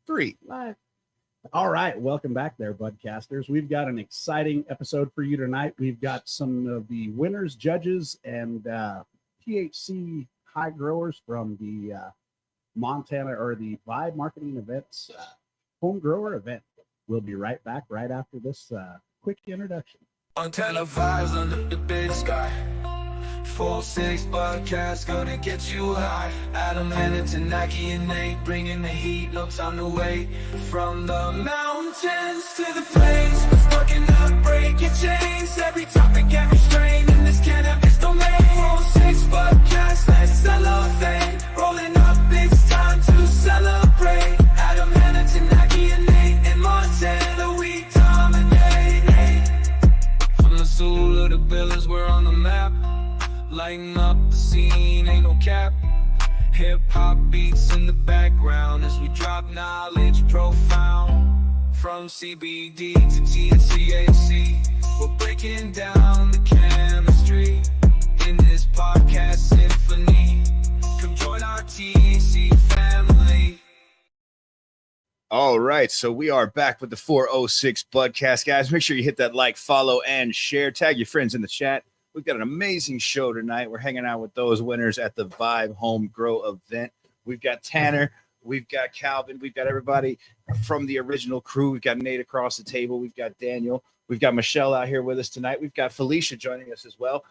3. Live. All right, welcome back there, Budcasters. We've got an exciting episode for you tonight. We've got some of the winners, judges, and THC high growers from the Montana or the Vibe Marketing Events Homegrower event. We'll be right back right after this quick introduction. Montana vibes under the big sky. 4-6 podcast gonna get you high. Adam and Nike and Nate bringing the heat, no time to wait. From the mountains to the plains, what's working up, break your chains. Every topic, every strain in this cannabis domain. 4-6 podcast, let's celebrate. Rolling up, it's time to celebrate. Adam and Nike and Nate in Montana, we dominate. From the soul of the pillars, we're on the map. Lighting up the scene, ain't no cap. Hip-hop beats in the background as we drop knowledge profound. From CBD to THC, we're breaking down the chemistry in this podcast symphony. Come join our THC family. All right, so we are back with the 406 Budcast, guys. Make sure you hit that like, follow, and share. Tag your friends in the chat. We've got an amazing show tonight. We're hanging out with those winners at the Vibe Home Grow event. We've got Tanner, we've got Calvin, we've got everybody from the original crew. We've got Nate across the table. We've got Daniel. We've got Michelle out here with us tonight. We've got Felicia joining us as well.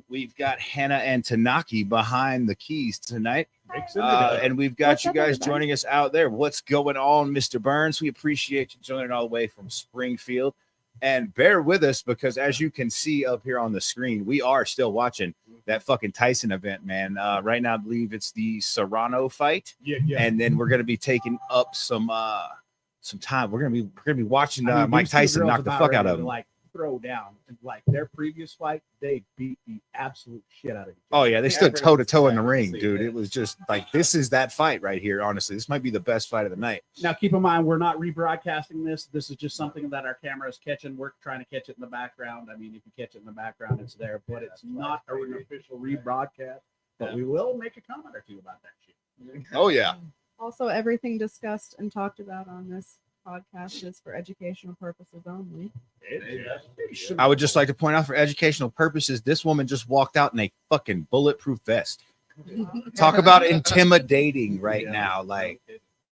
We've got Hannah and Tanaki behind the keys tonight. And we've got you guys joining us out there. What's going on, Mr. Burns? We appreciate you joining all the way from Springfield. And bear with us because as you can see up here on the screen, we are still watching that fucking Tyson event, man. Right now, I believe it's the Serrano fight. Yeah. And then we're going to be taking up some time. We're gonna be watching Mike Tyson knock the fuck out of him. Like throw down. Like their previous fight, they beat the absolute shit out of each other. Oh yeah, they stood toe to toe in the ring, dude. It was just like this is that fight right here. Honestly, this might be the best fight of the night. Now, keep in mind, we're not rebroadcasting this. This is just something that our camera is catching. We're trying to catch it in the background. I mean, if you catch it in the background, it's there, but it's not an official rebroadcast. But we will make a comment or two about that shit. Oh yeah. Also, everything discussed and talked about on this podcast is for educational purposes only. I would just like to point out for educational purposes, this woman just walked out in a fucking bulletproof vest. Talk about intimidating right now, like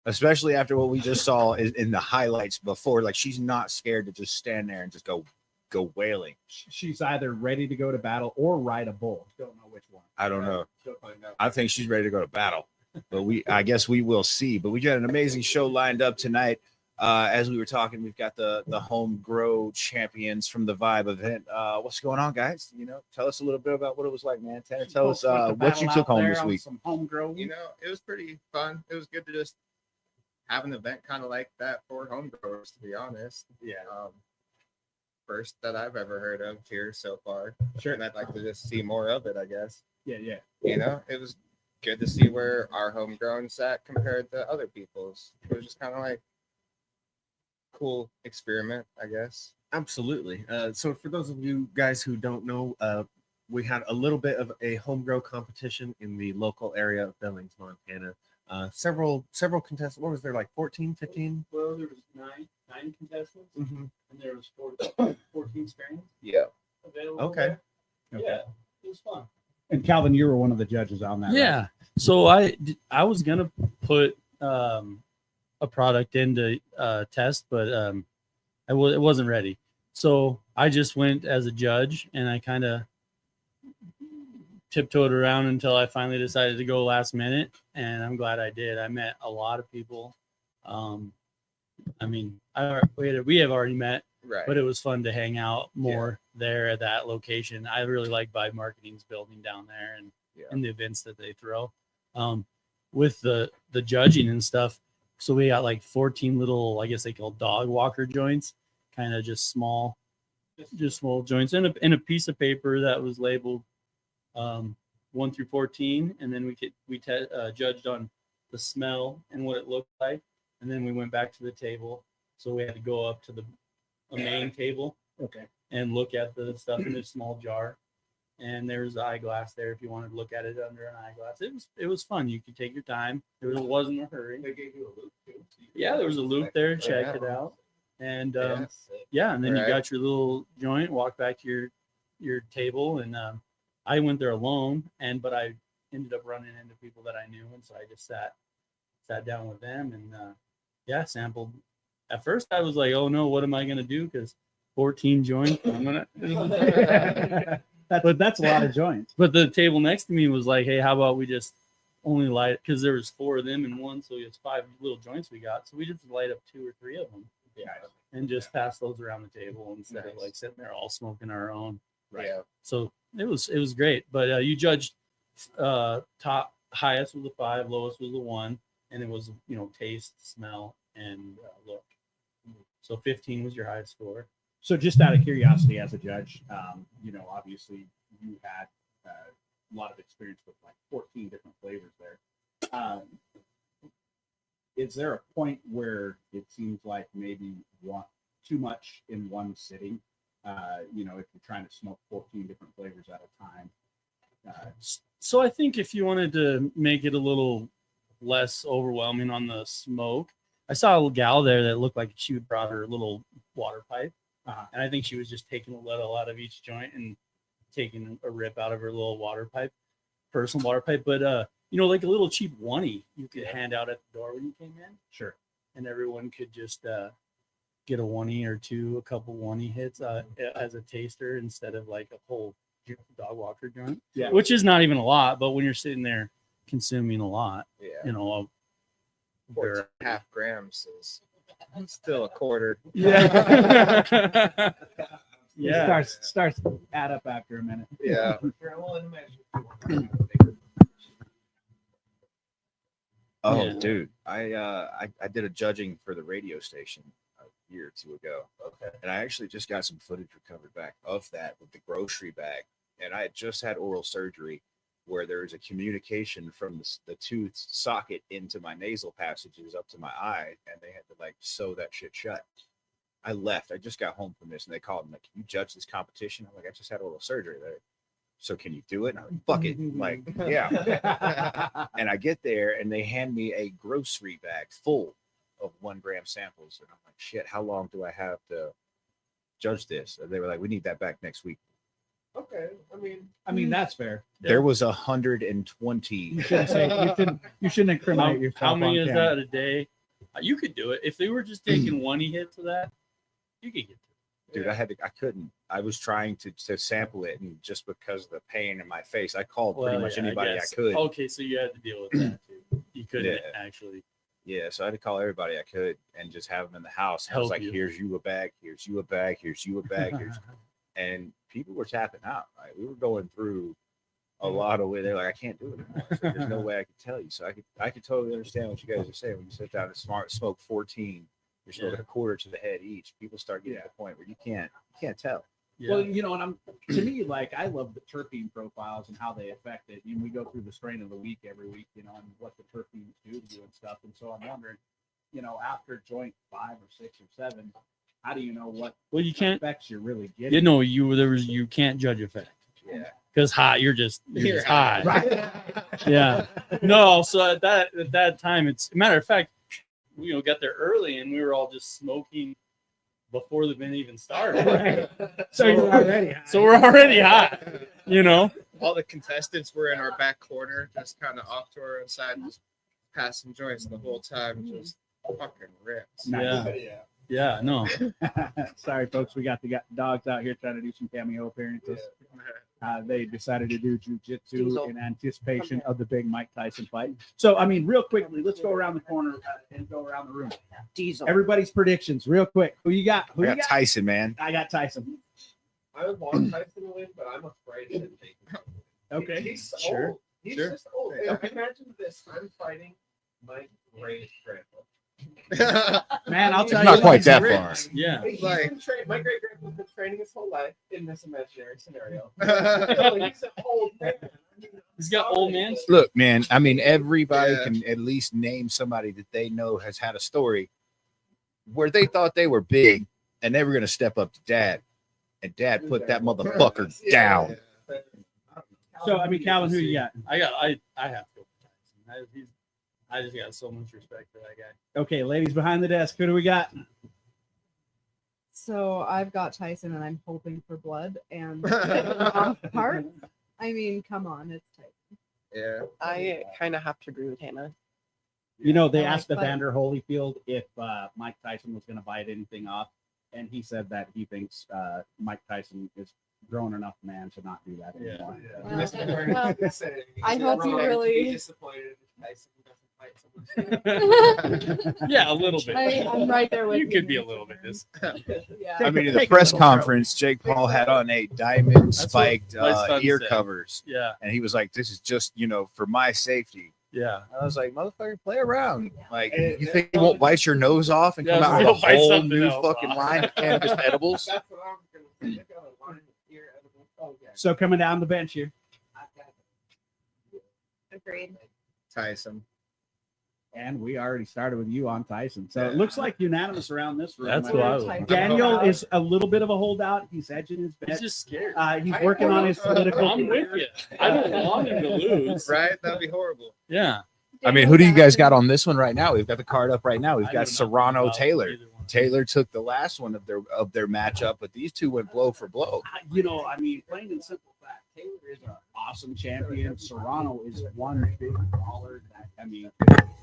especially after what we just saw in the highlights before. Like she's not scared to just stand there and just go wailing. She's either ready to go to battle or ride a bull. Don't know which one. I don't know. I think she's ready to go to battle, but I guess we will see. But we got an amazing show lined up tonight. As we were talking, we've got the home grow champions from the Vibe event. What's going on, guys? You know, tell us a little bit about what it was like, man. Tanner, tell us what you took home this week. Some home grow. You know, it was pretty fun. It was good to just have an event kind of like that for home growers, to be honest. Yeah. First that I've ever heard of here so far. Sure. And I'd like to just see more of it, I guess. Yeah. You know, it was good to see where our homegrown sat compared to other people's. It was just kind of like cool experiment, I guess. Absolutely. So for those of you guys who don't know, we had a little bit of a home grow competition in the local area of Billings, Montana. Several contestants. What was there, like 14, 15? Well, there was nine contestants, and there was 14 strains. Yeah. Available. Okay. Yeah, it was fun. And Calvin, you were one of the judges on that. Yeah. Right? So I was gonna put a product into test, but it wasn't ready. So I just went as a judge, and I kind of tiptoed around until I finally decided to go last minute, and I'm glad I did. I met a lot of people. I mean, we have already met, Right. but it was fun to hang out more there at that location. I really like Vibe Marketing's building down there and the events that they throw. With the judging and stuff, so we got like 14 little, I guess they call dog walker joints, kind of just small joints, and a piece of paper that was labeled 1 through 14, and then we judged on the smell and what it looked like, and then we went back to the table. So we had to go up to the main table, and look at the stuff in a small jar. And there's the eyeglass there if you wanted to look at it under an eyeglass. It was fun. You could take your time. It wasn't a hurry. They gave you a loop too. So you Yeah, there was a loop there. Checked it out, and and then you got your little joint. Walked back to your table, and I went there alone, but I ended up running into people that I knew, and so I just sat down with them and sampled. At first, I was like, "Oh no, what am I gonna do?" Because 14 joints. I'm gonna. That's a lot of joints. But the table next to me was like, "Hey, how about we just only light?" Because there was 4 of them in one, so it's 5 little joints we got. So we just light up 2 or 3 of them, and just pass those around the table instead of like sitting there all smoking our own. Right. Yeah. So it was great. But you judged top highest was a 5, lowest was a 1, and it was taste, smell, and look. So 15 was your highest score. So just out of curiosity, as a judge, obviously you had a lot of experience with like 14 different flavors there. Is there a point where it seems like maybe you want too much in one sitting? If you're trying to smoke 14 different flavors at a time. So I think if you wanted to make it a little less overwhelming on the smoke, I saw a little gal there that looked like she brought her little water pipe. And I think she was just taking a little out of each joint and taking a rip out of her little personal water pipe. But, like a little cheap oney you could hand out at the door when you came in. Sure. And everyone could just get a oney or 2, a couple oney hits as a taster instead of like a whole dog walker joint. Yeah. Which is not even a lot, but when you're sitting there consuming a lot, half grams is still a quarter. Yeah. It starts to add up after a minute. Yeah. Oh, Yeah. dude, I did a judging for the radio station a year or 2 ago. Okay. And I actually just got some footage recovered back of that with the grocery bag. And I had just had oral surgery where there was a communication from the tooth socket into my nasal passages up to my eye, and they had to like sew that shit shut. I left. I just got home from this, and they called me like, "Can you judge this competition?" I'm like, "I just had oral surgery there." So can you do it? And I'm like, "Fuck it." I'm like, yeah. And I get there, and they hand me a grocery bag full of 1 gram samples, and I'm like, "Shit, how long do I have to judge this?" And they were like, "We need that back next week." Okay. I mean that's fair. There was 120. You shouldn't say you shouldn't incriminate yourself. How many on is camera. that a day? You could do it if they were just taking one hit to that. You could get to it. Dude, I couldn't. I was trying to sample it, and just because of the pain in my face, I called pretty much anybody I guess. could. Okay, so you had to deal with that too. You couldn't actually. Yeah, so I had to call everybody I could and just have them in the house. I was Help like, you. "Here's you a bag. Here's you a bag. Here's you a bag." And people were tapping out. Right, we were going through a lot of way. They're like, "I can't do it anymore." So there's no way I could tell you. So I could totally understand what you guys are saying when you sit down and smoke 14. You're smoking a quarter to the head each. People start getting to the point where you can't tell. Yeah. Well, and to me, like, I love the terpene profiles and how they affect it. We go through the strain of the week every week, and what the terpenes do to you and stuff. And so I'm wondering, after joint 5 or 6 or 7, how do you know what you can't. effects you're really getting? You can't judge effect. Yeah. Because you're just high. Right. Yeah. No. So at that time, it's a matter of fact, we got there early and we were all just smoking before the event even started. Right. So you're already high. So we're already high. All the contestants were in our back corner, just kind of off to our side, just passing joints the whole time, just fucking rips. Yeah. Yeah. No. Sorry, folks. We got the dogs out here trying to do some cameo appearances. They decided to do jujitsu in anticipation of the big Mike Tyson fight. So, real quickly, let's go around the corner and go around the room. Diesel. Everybody's predictions, real quick. Who you got? I got Tyson, man. I got Tyson. I would want Tyson to win, but I'm afraid to take him. Okay. He's Sure. old. He's Sure. just old. Imagine this. I'm fighting my great grandpa. Man, I'll tell you. Not quite that ripped. far. Yeah. My great grandpa's been training his whole life in this imaginary scenario. So he's an old man. He's got old man. Look, man, everybody Yeah. can at least name somebody that they know has had a story where they thought they were big and they were going to step up to dad, and dad put that motherfucker down. So, Calvin, who you got? I have to go with Tyson. I just got so much respect for that guy. Okay, ladies behind the desk, who do we got? So I've got Tyson, and I'm hoping for blood and part. I mean, come on, it's Tyson. Yeah. I kind of have to agree with Hannah. You know, they I like asked fighting. Evander Holyfield if Mike Tyson was going to bite anything off, and he said that he thinks Mike Tyson is grown enough man to not do that anymore. Well, I hope you really. disappointed if Tyson doesn't fight someone. Yeah, a little bit. I'm right there with You could be a little bit. Yeah. I mean, in the Take a press little conference, Jake Paul had on a diamond That's spiked what my son ear said. covers, Yeah, and he was like, "This is just, for my safety." yeah. I was like, "Motherfucker, play around. Like, And- you think he won't bite your nose off and Yeah, come out he'll with a bite whole something new else fucking off. line of cannabis edibles?" That's what I was gonna say. They got a line of ear edibles. Oh yeah. So coming down the bench here, Agreed. Tyson. and we already started with you on Tyson. So it looks like unanimous around this room. That's I what I mean, was. Daniel is a little bit of a holdout. He's hedging his He's bet. just scared. He's working on his political I'm with career. you. I don't want him to lose. Right? That'd be horrible. Yeah. I mean, who do you guys got on this one right now? We've got the card up right now. We've I got know nothing Serrano about Taylor. either one. Taylor took the last one of their matchup, but these two went blow for blow. I mean, plain and simple fact, Taylor is an awesome champion. Serrano is one big baller that, I mean,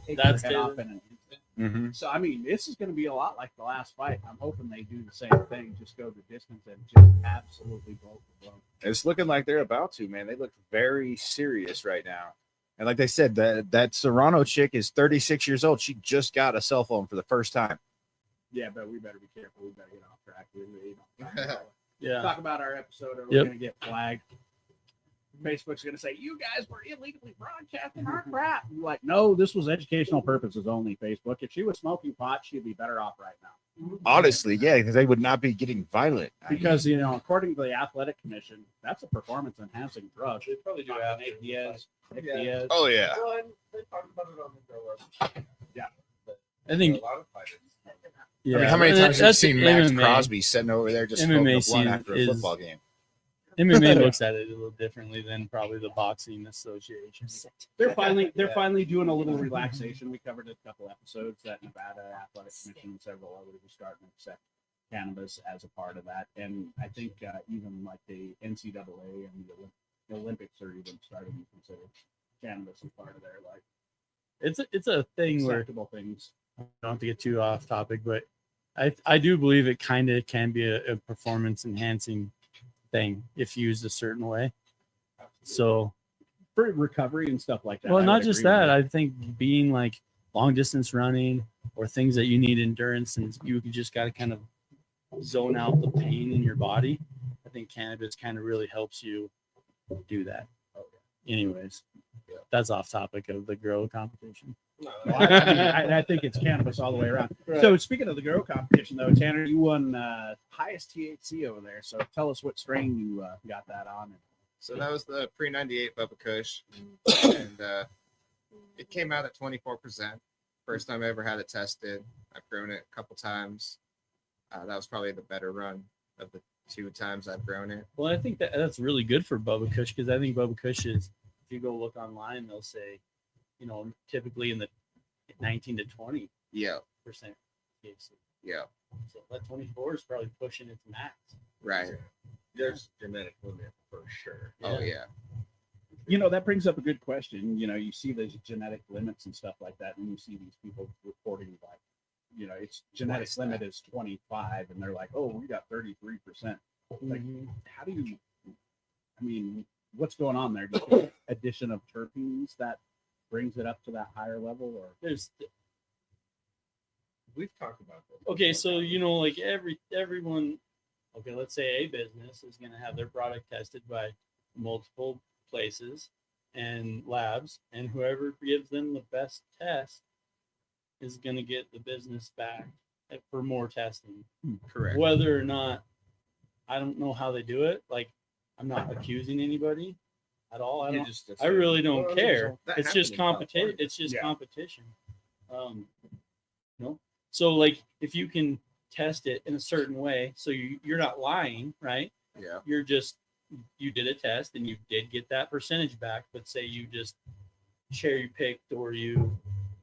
take That's their head Taylor. off in an instant. Mm-hmm. So, I mean, this is going to be a lot like the last fight. I'm hoping they do the same thing, just go the distance and just absolutely blow for blow. It's looking like they're about to, man. They look very serious right now. And like they said, that Serrano chick is 36 years old. She just got a cell phone for the first time. Yeah, but we better be careful. We better get off track. Yeah. Talk about our episode, or we're Yep. going to get flagged. Facebook's going to say, you guys were illegally broadcasting our crap. You're like, no, this was educational purposes only, Facebook. If she was smoking pot, she'd be better off right now. Honestly, yeah, because they would not be getting violent. Because, according to the Athletic Commission, that's a performance enhancing drug. They probably do have Nate Diaz. Diaz. Oh, yeah. Well, and they talked about it on the Grow Up. I think. A lot of fighters. Yeah. I mean, how many And times have you that's seen Max MMA. Crosby sitting over there just smoking MMA a blunt scene after a is- football game? MMA looks at it a little differently than probably the boxing association. They're finally doing a little relaxation. We covered a couple episodes that Nevada Athletic Commission and several others are starting to accept cannabis as a part of that. And I think even like the NCAA and the Olympics are even starting to consider cannabis as part of their like It's a thing where acceptable things. I don't have to get too off topic, but I do believe it kind of can be a performance enhancing thing if used a certain way. So, For recovery and stuff like that. well, I not would just agree with that. I think being like long distance running or things that you need endurance and you just got to kind of zone out the pain in your body. I think cannabis kind of really helps you do that. Anyways, that's off topic of the grow competition. Well, I think it's cannabis all the way around. So speaking of the grow competition, though, Tanner, you won highest THC over there. So tell us what strain you got that on. So that was the pre-98 Bubba Kush, and it came out at 24%. First time I ever had it tested. I've grown it a couple times. That was probably the better run of the 2 times I've grown it. Well, I think that's really good for Bubba Kush because I think Bubba Kush is, if you go look online, they'll say, typically in the 19 to 20% Yeah, THC. yeah, So that 24 is probably pushing its max. right. There's genetic limit for sure. Oh yeah, That brings up a good question. You see those genetic limits and stuff like that, and you see these people reporting like, it's genetic limit is 25, and they're like, oh, we got 33%. Like, how do you? I mean, what's going on there? Do you think addition of terpenes that brings it up to that higher level, or There's We've talked about this. okay, so like everyone, okay, let's say a business is going to have their product tested by multiple places and labs, and whoever gives them the best test is going to get the business back for more testing. correct. Whether or not, I don't know how they do it. Like, I'm not accusing anybody at all. I really don't care. It's just competition. It's just Yeah. competition. So like if you can test it in a certain way, so you're not lying, right? Yeah, You did a test and you did get that percentage back, but say you just cherry picked or you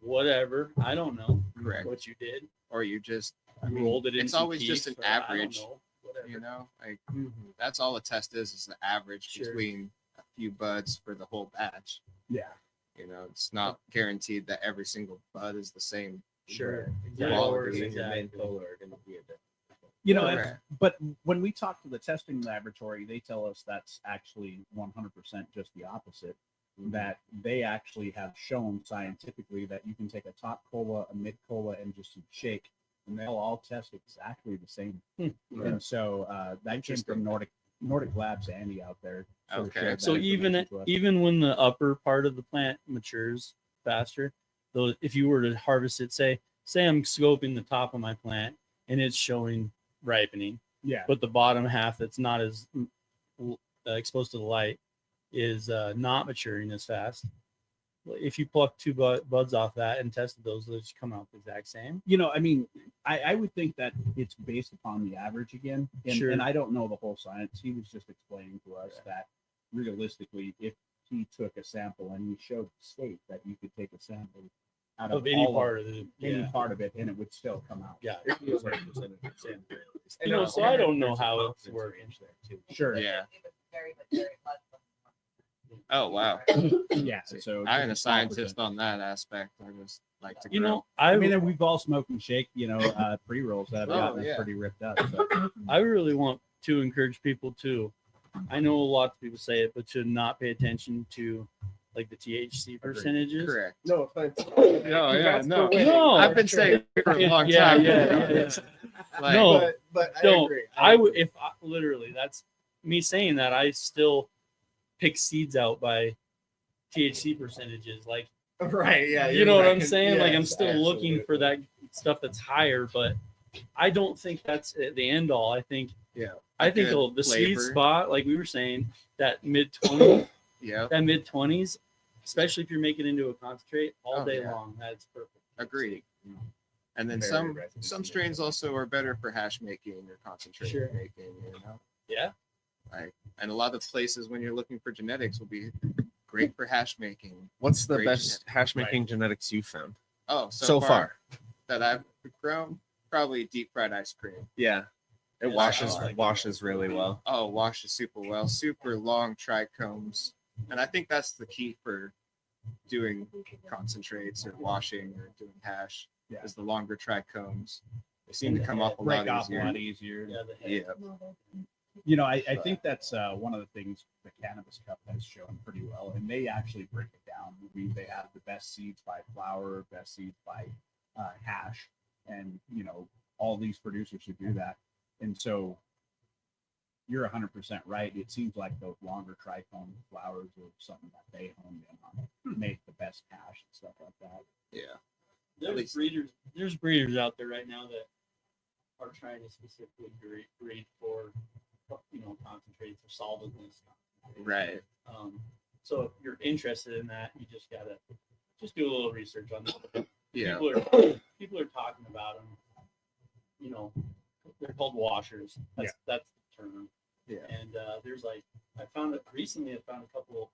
whatever. I don't know Correct. what you did. Or you just, Rolled it in. it's some always just an teeth, or I don't average, know, whatever. you know, like that's all a test is the average Sure. between a few buds for the whole batch. Yeah. You know, it's not guaranteed that every single bud is the same. Sure. Quality. Exactly. You know, Correct. but when we talk to the testing laboratory, they tell us that's actually 100% just the opposite. That they actually have shown scientifically that you can take a top cola, a mid cola, and just shake, and they'll all test exactly the same. And so that came from Nordic Labs, Andy out there. sort of Okay. shared that So information to us. even when the upper part of the plant matures faster, though, if you were to harvest it, say I'm scoping the top of my plant and it's showing ripening, yeah, but the bottom half that's not as exposed to the light is not maturing as fast. If you pluck two buds off that and tested those come out the exact same. you know, I mean, I would think that it's based upon the average again, and, Sure. and I don't know the whole science. He was just explaining to us that realistically, if he took a sample and he showed the state that you could take a sample out Of any all part of it. any Yeah. part of it, and it would still come out. Yeah. And You know, so I don't know how it's confidence working. range there too. Sure. Yeah. Oh wow. Yeah. So I ain't a scientist on that aspect. I just like to You grow. know, I mean, we've all smoked and shake, pre-rolls that have Oh, gotten us yeah. pretty ripped up. So. I really want to encourage people to. I know a lot of people say it, but to not pay attention to like the THC percentages. Correct. No offense. No, yeah, no. No, I've been saying it for a long Yeah, time. yeah. Like, No, but I don't. agree. I would if I, literally that's me saying that I still pick seeds out by THC percentages. Like Right. Yeah. you you're know what right. I'm saying? Like I'm Yes, still looking for absolutely. that stuff that's higher, but I don't think that's the end all. I think I think Good the sweet flavor. spot, like we were saying, that mid-20s, yeah, that mid-20s, especially if you're making it into a concentrate all Oh, day yeah. long, that's perfect. agreed. And then Very some resinous. strains also are better for hash making or concentrate Sure. making. You know, Yeah. like, and a lot of places when you're looking for genetics will be great for hash making. What's the Great best hash making genetics you found Oh, so far? that I've grown, probably deep fried ice cream. Yeah, it Yeah, washes I like washes really well. Oh, washes super well, super long trichomes, and I think that's the key for doing concentrates or washing or doing hash. Yeah. Is the longer trichomes. They seem to come off a Break lot off a easier. lot easier. Yeah, the head. Yeah. I think that's one of the things the Cannabis Cup has shown pretty well, and they actually break it down. They have the best seeds by flower, best seeds by hash, and all these producers who do that. And so you're 100% right. It seems like those longer trichome flowers are something that they honed in on, make the best hash and stuff like that. Yeah. There's breeders out there right now that are trying to specifically breed for concentrates or solventness. Right. So if you're interested in that, you just gotta do a little research on that. Yeah. People are talking about them. They're called washers. That's the term. Yeah. And there's I found a couple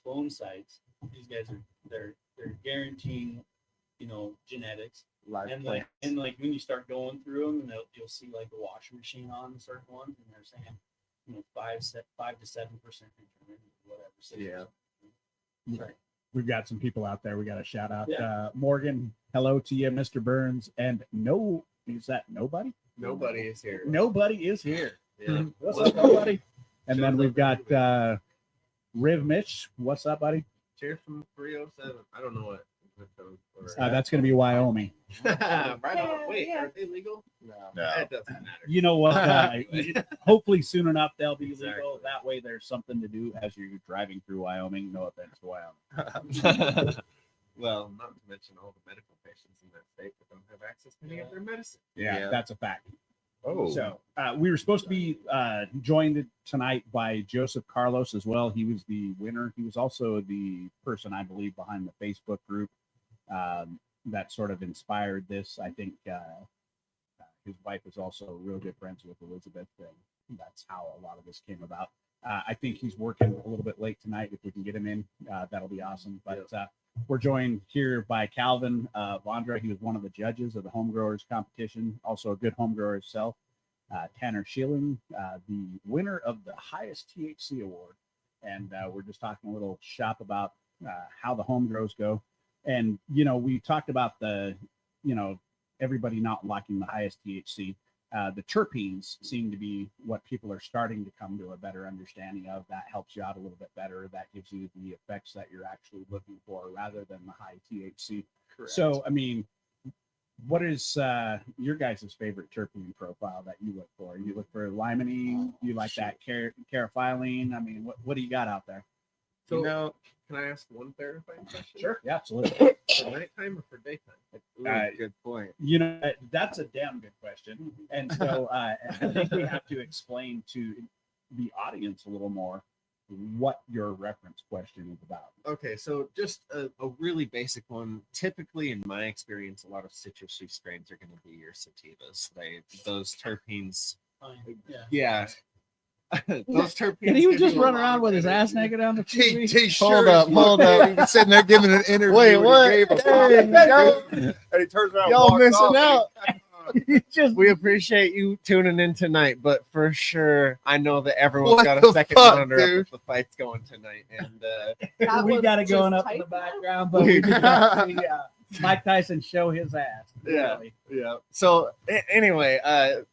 clone sites. These guys they're guaranteeing genetics. Live And plants. when you start going through them, and you'll see the washing machine on certain ones, and they're saying 5 to 7% whatever. Yeah. Right. We've got some people out there. We got a shout out. Yeah. Morgan, hello to you, Mr. Burns. And is that nobody? Nobody is here. Nobody is here. Yeah. What's up, nobody? And then we've got Riv Mitch. What's up, buddy? Cheers from 307. I don't know what. That's going to be Wyoming. Right on. Yeah, Wait, yeah. are they legal? No. It doesn't matter. You know what? Hopefully soon enough they'll be legal. Exactly. That way there's something to do as you're driving through Wyoming. No offense to Wyoming. Well, not to mention all the medical patients in that state that don't have access to any of their medicine. Yeah, that's a fact. Oh. So we were supposed to be joined tonight by Joseph Carlos as well. He was the winner. He was also the person, I believe, behind the Facebook group that sort of inspired this. I think his wife is also real good friends with Elizabeth, and that's how a lot of this came about. I think he's working a little bit late tonight. If we can get him in, that'll be awesome. But we're joined here by Calvin Vondra. He was one of the judges of the Homegrowers competition, also a good homegrower himself. Tanner Schilling, the winner of the highest THC award. And we're just talking a little shop about how the home grows go. And, we talked about everybody not liking the highest THC. The terpenes seem to be what people are starting to come to a better understanding of. That helps you out a little bit better. That gives you the effects that you're actually looking for rather than the high THC. Correct. So, what is your guys' favorite terpene profile that you look for? You look for limonene? You like that caraphyllene? What do you got out there? So, can I ask one clarifying question? Sure. Yeah, absolutely. For nighttime or for daytime? Good point. That's a damn good question. And so I think we have to explain to the audience a little more what your reference question is about. Okay, so just a really basic one. Typically, in my experience, a lot of citrusy strains are going to be your sativas. Those terpenes. Yeah. Those terpenes. Can he just run around with his ass naked on the TV? Hold up. He was sitting there giving an interview. Wait, what? Hey, And he turns around. y'all missing off. out. We appreciate you tuning in tonight, but for sure, I know that everyone's What got the a second fuck, monitor dude? up if the fight's going tonight, and That We was got it going just up in the type background, but we just got to see Mike Tyson show his ass. Yeah. Yeah. So anyway,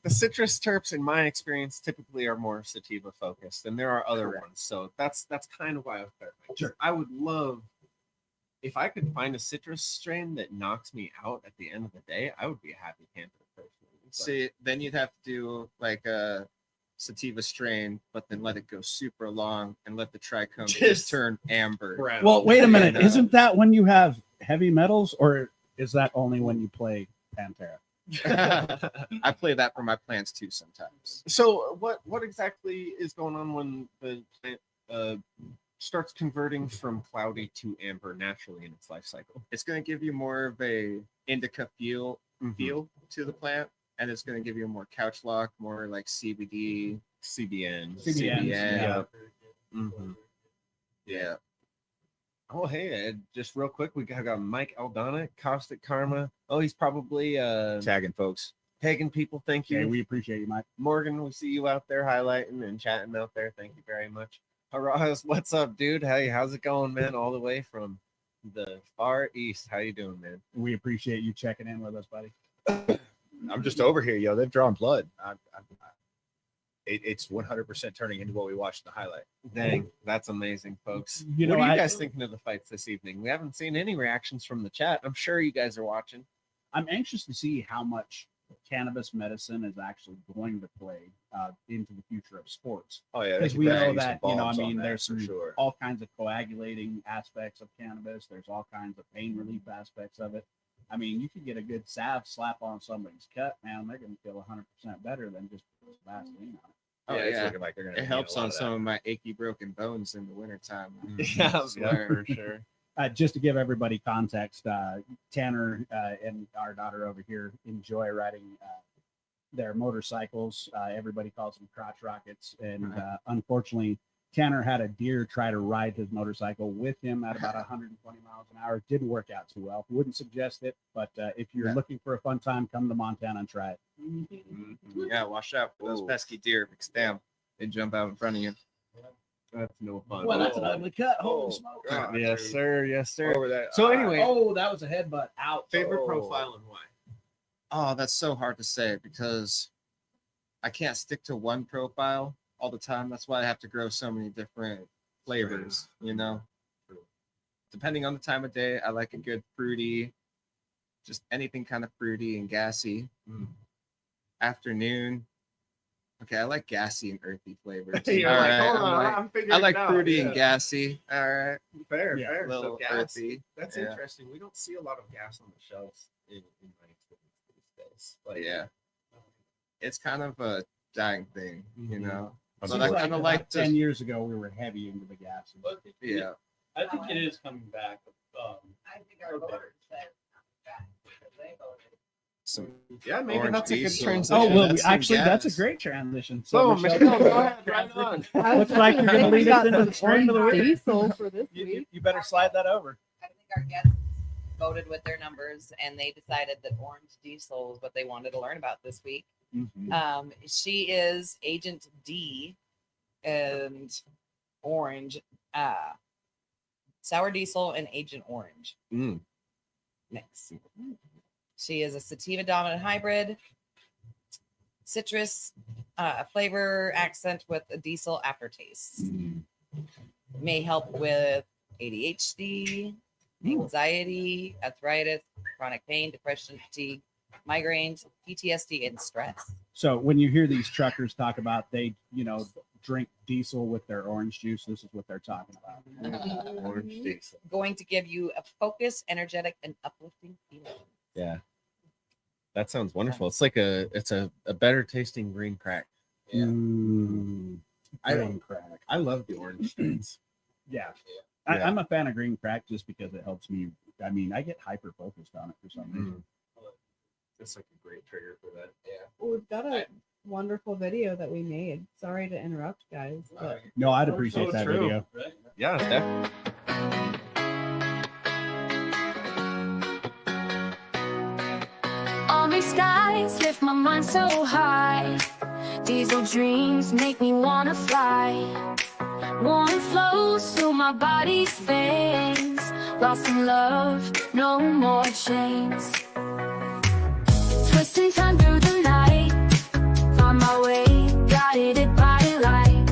the citrus terps, in my experience, typically are more sativa focused, and there are other ones. So that's kind of why I was clarifying. Sure. I would love if I could find a citrus strain that knocks me out at the end of the day. I would be a happy camper personally. But See, then you'd have to do like a sativa strain, but then let it go super long and let the trichome just turn amber. brown. Well, wait a minute. No. Isn't that when you have heavy metals, or is that only when you play Pantera? I play that for my plants too sometimes. So what exactly is going on when the plant starts converting from cloudy to amber naturally in its life cycle? It's going to give you more of a indica feel to the plant, and it's going to give you a more couch lock, more like CBD, CBN. Yeah. Yeah. Oh, hey, just real quick, we got Mike Aldana, Caustic Karma. Oh, he's probably Tagging folks. tagging people. Thank you. Okay, we appreciate you, Mike. Morgan, we see you out there highlighting and chatting out there. Thank you very much. Haraz, what's up, dude? Hey, how's it going, man? All the way from the far east. How you doing, man? We appreciate you checking in with us, buddy. I'm just over here, yo. They've drawn blood. It's 100% turning into what we watched in the highlight. Dang, that's amazing, folks. You know, what are you I- guys thinking of the fights this evening? We haven't seen any reactions from the chat. I'm sure you guys are watching. I'm anxious to see how much cannabis medicine is actually going to play into the future of sports. Oh yeah, Because they we could know bang some that, bombs on that there's for some, sure. all kinds of coagulating aspects of cannabis. There's all kinds of pain relief aspects of it. I mean, you could get a good salve slap on somebody's cut, man. They're going to feel 100% better than just Vaseline on it. Oh, It's yeah. looking like they're gonna. It helps on some of my achy broken bones in the wintertime. Yeah, Swear. for sure. Just to give everybody context, Tanner and our daughter over here enjoy riding their motorcycles. Everybody calls them crotch rockets. And unfortunately, Tanner had a deer try to ride his motorcycle with him at about 120 miles an hour. Didn't work out too well. Wouldn't suggest it, but if you're looking for a fun time, come to Montana and try it. Yeah, watch out for those Whoa. pesky deer. Because damn, they jump out in front of you. That's no fun. Well, that's an Oh, ugly cut. Holy smoke. God, yes, dude. sir. Yes, sir. Over that. So anyway, Oh, that was a headbutt. Out. favorite Oh. profile and why? Oh, that's so hard to say because I can't stick to one profile all the time. That's why I have to grow so many different flavors, Depending on the time of day, I like a good fruity, just anything kind of fruity and gassy. Afternoon. Okay, I like gassy and earthy flavors. You're All like, right, hold I'm on, like- I'm figuring I like it out. fruity and Yeah. gassy. All right. Fair, Yeah. fair. A little So gas. earthy. That's Yeah. interesting. We don't see a lot of gas on the shelves in my experience these days. But yeah, it's kind of a dying thing, Mhm. But Seems I like kind of about like 10 to, years ago, we were heavy into the gas. yeah. I think it is coming back. I think our voters said they voted. some. Yeah, maybe Orange that's a good diesel. transition. Oh well, That's some actually, that's a gas. great transition. So, Michelle, Michelle, go ahead, right on. Looks like you're gonna We lead got us into some the strain of the orange week. diesel for this You, week. you better slide that over. I think our guests voted with their numbers and they decided that orange diesel is what they wanted to learn about this week. She is Agent D and orange, sour diesel and Agent Orange Mm. mix. She is a sativa dominant hybrid, citrus flavor accent with a diesel aftertaste. May help with ADHD, anxiety, arthritis, chronic pain, depression, fatigue, migraines, PTSD, and stress. So when you hear these truckers talk about they, drink diesel with their orange juice, this is what they're talking about. Orange diesel. Going to give you a focused, energetic, and uplifting feeling. Yeah, that sounds wonderful. It's like a better tasting green crack. Yeah. Green crack. I love the orange strains. Yeah. Yeah. I'm a fan of green crack just because it helps me. I mean, I get hyper focused on it for some reason. It's like a great trigger for that. Well, we've got a wonderful video that we made. Sorry to interrupt, guys. But No, I'd appreciate so that true. video. Yeah, definitely. All these skies lift my mind so high. Diesel dreams make me wanna fly. Warm flows through my body's veins. Lost in love, no more chains. Twisting time through the night. Find my way, guided by light.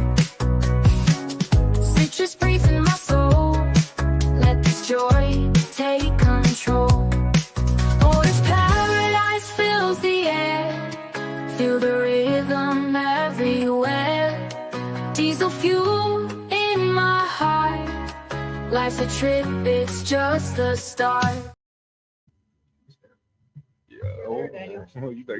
Citrus breathe in my soul. Let this joy take control. Oh, this paradise fills the air. Feel the rhythm everywhere. Diesel fuel in my heart. Life's a trip, it's just the start.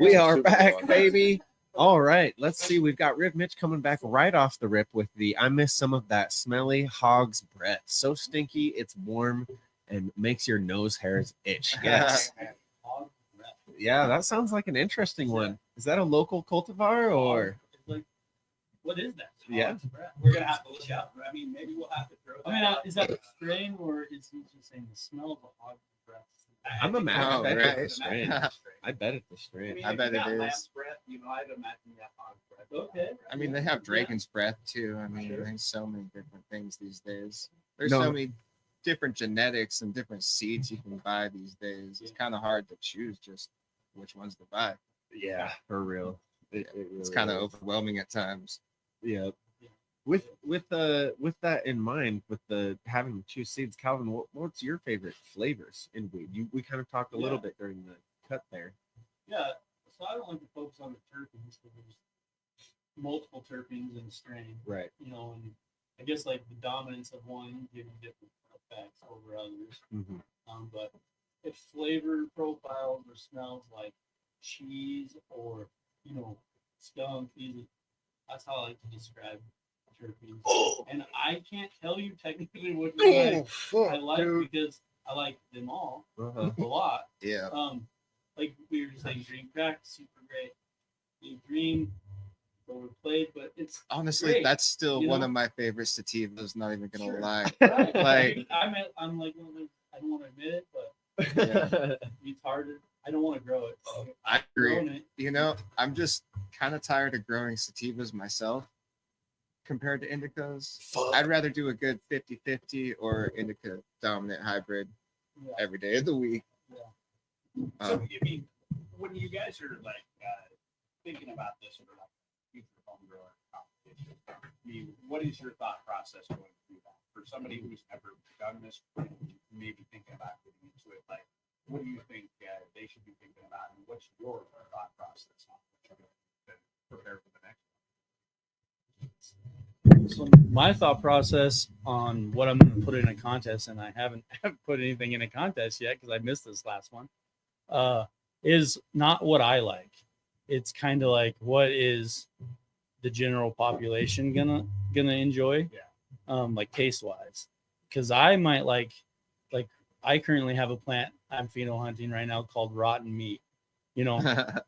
We are back, baby. All right, let's see. We've got Riv Mitch coming back right off the rip with the I miss some of that smelly hog's breath. So stinky, it's warm and makes your nose hairs itch. Yes. Yeah, that sounds like an interesting one. Is that a local cultivar or? Like, what is that? Yeah. We're gonna have to look out. I mean, maybe we'll have to throw. I mean, is that a strain or is he just saying the smell of the hog breath? I'm a match. Oh, bet right. it's the strain. I bet it's the strain. I bet it is. Lamb's breath, I'd imagine that hog breath. Okay. I mean, they have Dragon's breath too. I mean, there's so many different things these days. There's No. so many different genetics and different seeds you can buy these days. It's kind of hard to choose just which ones to buy. Yeah, for real. It It's really kind of is. overwhelming at times. Yeah. With that in mind, with the having to choose seeds, Calvin, what's your favorite flavors in weed? We kind of talked a little bit during the cut there. Yeah. So I don't like to focus on the terpenes because there's multiple terpenes in a strain. Right. And I guess like the dominance of one give you different effects over others. Mm-hmm. But if flavor profiles or smells like cheese or skunk, that's how I like to describe terpenes. And I can't tell you technically which one I like because I like them all Uh-huh. a lot. Yeah. Like we were just saying, green crack, super great. Green, overplayed, but it's Honestly, great, that's still you one know? of my favorite sativas. Not even gonna Sure. lie. right. Like- I'm like one of those, I don't want to admit it, but Yeah. it's hard. I don't want to grow it. So I growing agree. it, I'm just kind of tired of growing sativas myself compared to indicas. I'd rather do a good 50-50 or indica dominant hybrid yeah. every day of the week. So, I mean, when you guys are like thinking about this for like future home grower competition, I mean, what is your thought process going through that? For somebody who's never done this, maybe thinking about getting into it, like, what do you think they should be thinking about, and what's your thought process on what you're going to prepare for the next one? So my thought process on what I'm going to put in a contest, and I haven't put anything in a contest yet because I missed this last one, is not what I like. It's kind of like what is the general population gonna enjoy, like taste wise. Because I might like I currently have a plant I'm pheno hunting right now called rotten meat, You know, Yeah.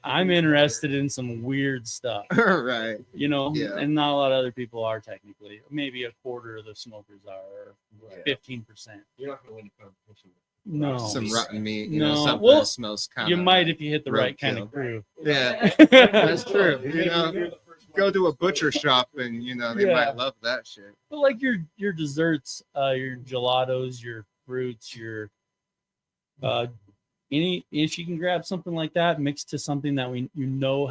I'm interested in some weird stuff. Right. You know, Yeah. and not a lot of other people are technically. Maybe a quarter of the smokers are, Yeah. 15%. You're not gonna win the competition. No, Some rotten meat. You No. know, something Well, that smells kind you of. might if you hit the right kind roadkill. of crew. Yeah, that's true. You know, go to a butcher shop and you know they Yeah. might love that shit. But like your desserts, your gelatos, your fruits, your any if you can grab something like that mixed to something that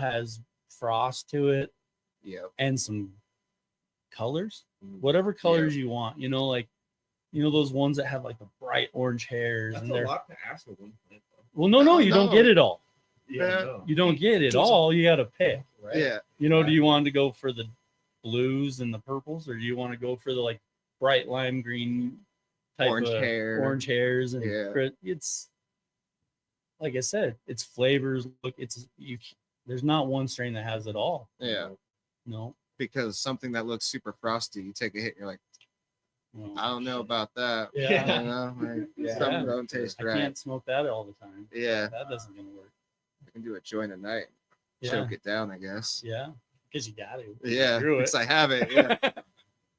has frost to it Yeah. and some colors, whatever colors you want, like those ones that have like the bright orange hairs That's and a they're lot to ask for one plant, though. well no Oh, you don't no. get it all. Yeah. No. You don't get it all. You got to pick. Right? Yeah. Do you want to go for the blues and the purples, or do you want to go for the like bright lime green type Orange of hair. orange hairs and Yeah. it's like I said, it's flavors. Look, there's not one strain that has it all. Yeah. No. Because something that looks super frosty, you take a hit, and you're like, No. I don't know about that. Yeah. You know, like, Yeah. something don't taste I right. can't smoke that all the time. Yeah. That doesn't gonna work. I can do a joint a night. Yeah. Choke it down, I guess. Yeah. Because you got to. Yeah. Screw it. Because I have it. Yeah.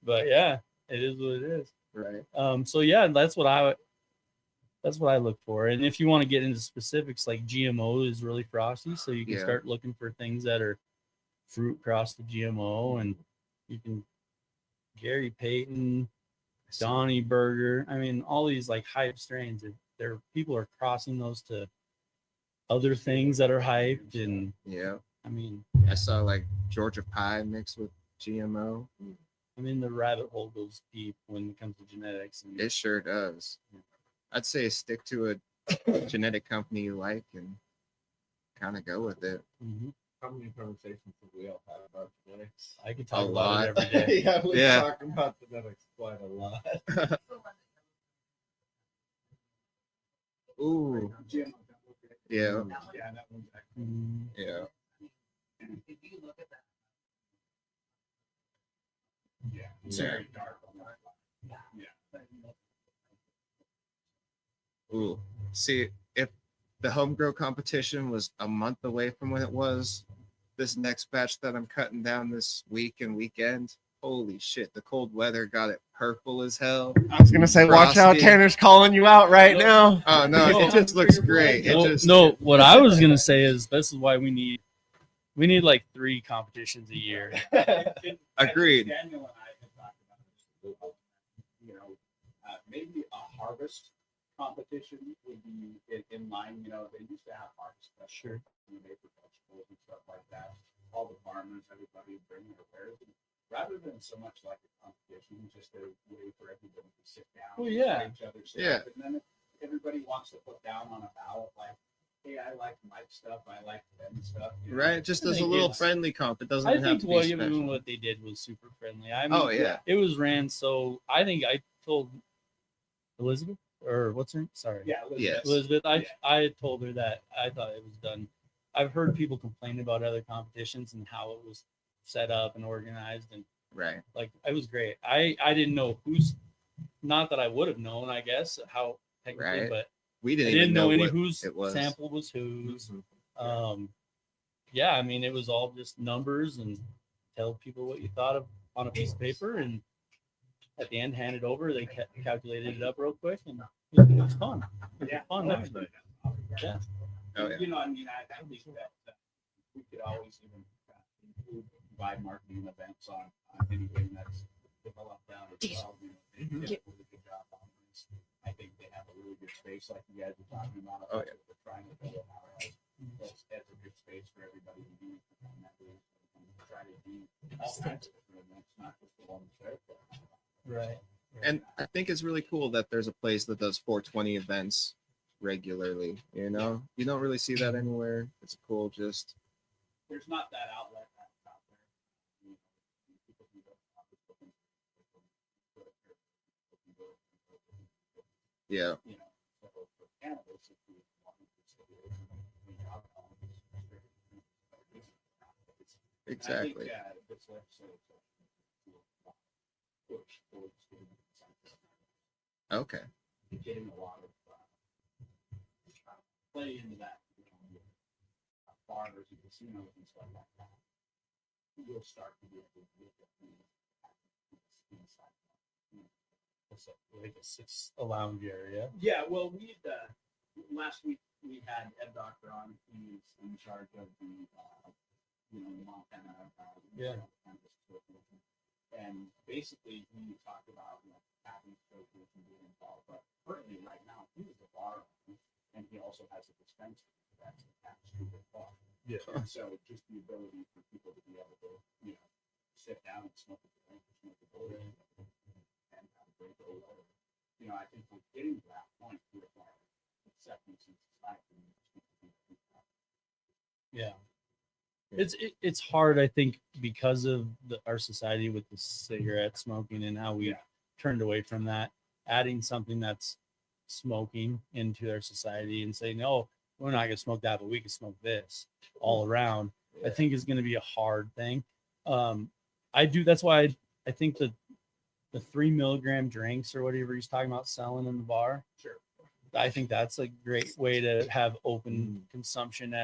But yeah, it is what it is. Right. So yeah, that's what I look for. And if you want to get into specifics, like GMO is really frosty, so you can Yeah. start looking for things that are fruit crossed to GMO, and you can Gary Payton, Donnie Burger. I mean, all these like hype strains. People are crossing those to other things that are hyped, and Yeah. I mean, I saw like Georgia pie mixed with GMO. the rabbit hole goes deep when it comes to genetics. And It sure does. I'd say stick to a genetic company you like and kind of go with it. Mhm. How many conversations have we all had about genetics? I could A talk about lot. it every day. Yeah, we Yeah. talk about genetics quite a lot. Ooh. Yeah. Yeah, that one's actually Mhm. Yeah. it's Yeah. very dark on that line. Yeah. Ooh. See, if the Homegrown competition was a month away from when it was, this next batch that I'm cutting down this week and weekend, holy shit, the cold weather got it purple as hell. I was gonna say, watch out, Frosty. Tanner's calling you out right now. Oh no, it just looks great. It Well, just no, what I was gonna say is this is why we need like 3 competitions a year. Agreed. Daniel and I have talked about this. Maybe a harvest competition would be in line. They used to have harvest Sure. for vegetables and stuff like that. All the farmers, everybody would bring their wares. Rather than so much like a competition, just a way for everybody to sit down Well, yeah. and each other's Yeah. stuff. And then if everybody wants to put down on a ballot, like, hey, I like Mike's stuff, I like Ben's stuff. right, just I as a think little it's- friendly comp. It doesn't I have think to be William special. and what they did was super friendly. I mean, Oh yeah. it was ran so. I think I told Elizabeth or what's her name? Sorry, Yeah, Yes. Elizabeth. Yeah. I had told her that I thought it was done. I've heard people complain about other competitions and how it was set up and organized, and Right. like it was great. I didn't know who's. Not that I would have known, I guess how technically, Right. but We I didn't didn't even know any what whose it was. sample was whose. Mhm. Yeah, I mean, it was all just numbers and tell people what you thought of on a piece of paper, and at the end, hand it over. They calculated it up real quick, and it was fun. It was Yeah. fun. Oh, night. Yeah. Oh yeah. I think that we could always even include provide marketing events on anything that's developed down as well. They did a really good job on this. I think they have a really good space, like you guys were talking about. Oh, yeah. They're trying to build out that's a good space for everybody to be. Try to do all kinds of different events, not just the ones there. Right. And I think it's really cool that there's a place that does 420 events regularly. You know, you don't really see that anywhere. It's cool. Just There's not that outlet that's out there. People can go out there, yeah, so for cannabis, if you wanted to stay away from alcohol, exactly. I think this legislature push towards Okay. getting a lot of play into that. bars and casinos and stuff like that, you'll start to be able to look at things inside. Like a lounge area. Yeah, well, we last week we had Ed Doctor on. He's in charge of the Montana Cannabis Association. And basically he talked about having association being involved. But currently right now he is a bar owner, and he also has a dispensary that's attached to the bar. Yeah. And so just the ability for people to be able to, sit down and smoke a drink or smoke a bowl and have a great day. I think we're getting to that point with our acceptance in society. Yeah. It's hard, I think, because of our society with the cigarette smoking and how we turned away from that. Adding something that's smoking into our society and saying, no, we're not gonna smoke that, but we can smoke this all around. I think is going to be a hard thing. That's why I think the 3 milligram drinks or whatever he's talking about selling in the bar. Sure. I think that's a great way to have open consumption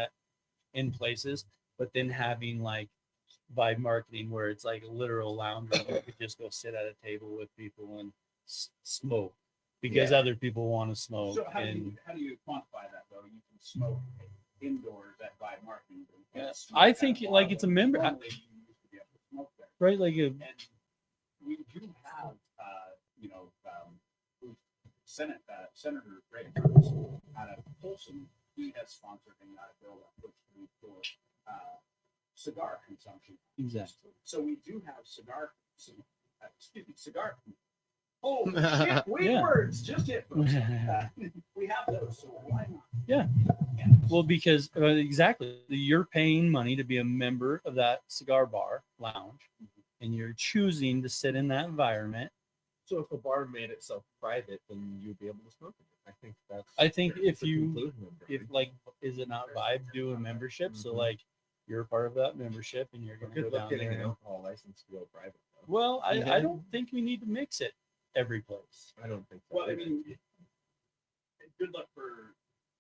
in places, but then having like vibe marketing where it's like a literal lounge room. You could just go sit at a table with people and smoke because other people want to smoke. So how do you quantify that though? You can smoke indoors at vibe marketing. I think like it's a member, right? Like and we do have, Senator Ray out of Folsom. He has sponsored a bill that puts for cigar consumption. Exactly. So we do have cigar. Oh shit! Weird words. Just hit. We have those. So why not? Yeah. Well, because exactly, you're paying money to be a member of that cigar bar lounge, and you're choosing to sit in that environment. So if a bar made itself private, then you'd be able to smoke it. I think if the you, conclusion of it. if like, is it not Vibe do a membership? So like, you're part of that membership, and you're going to Good go luck down getting there. an alcohol license to go private. Though. Well, I don't think we need to mix it every place. I don't think so. Well, I mean, good luck for.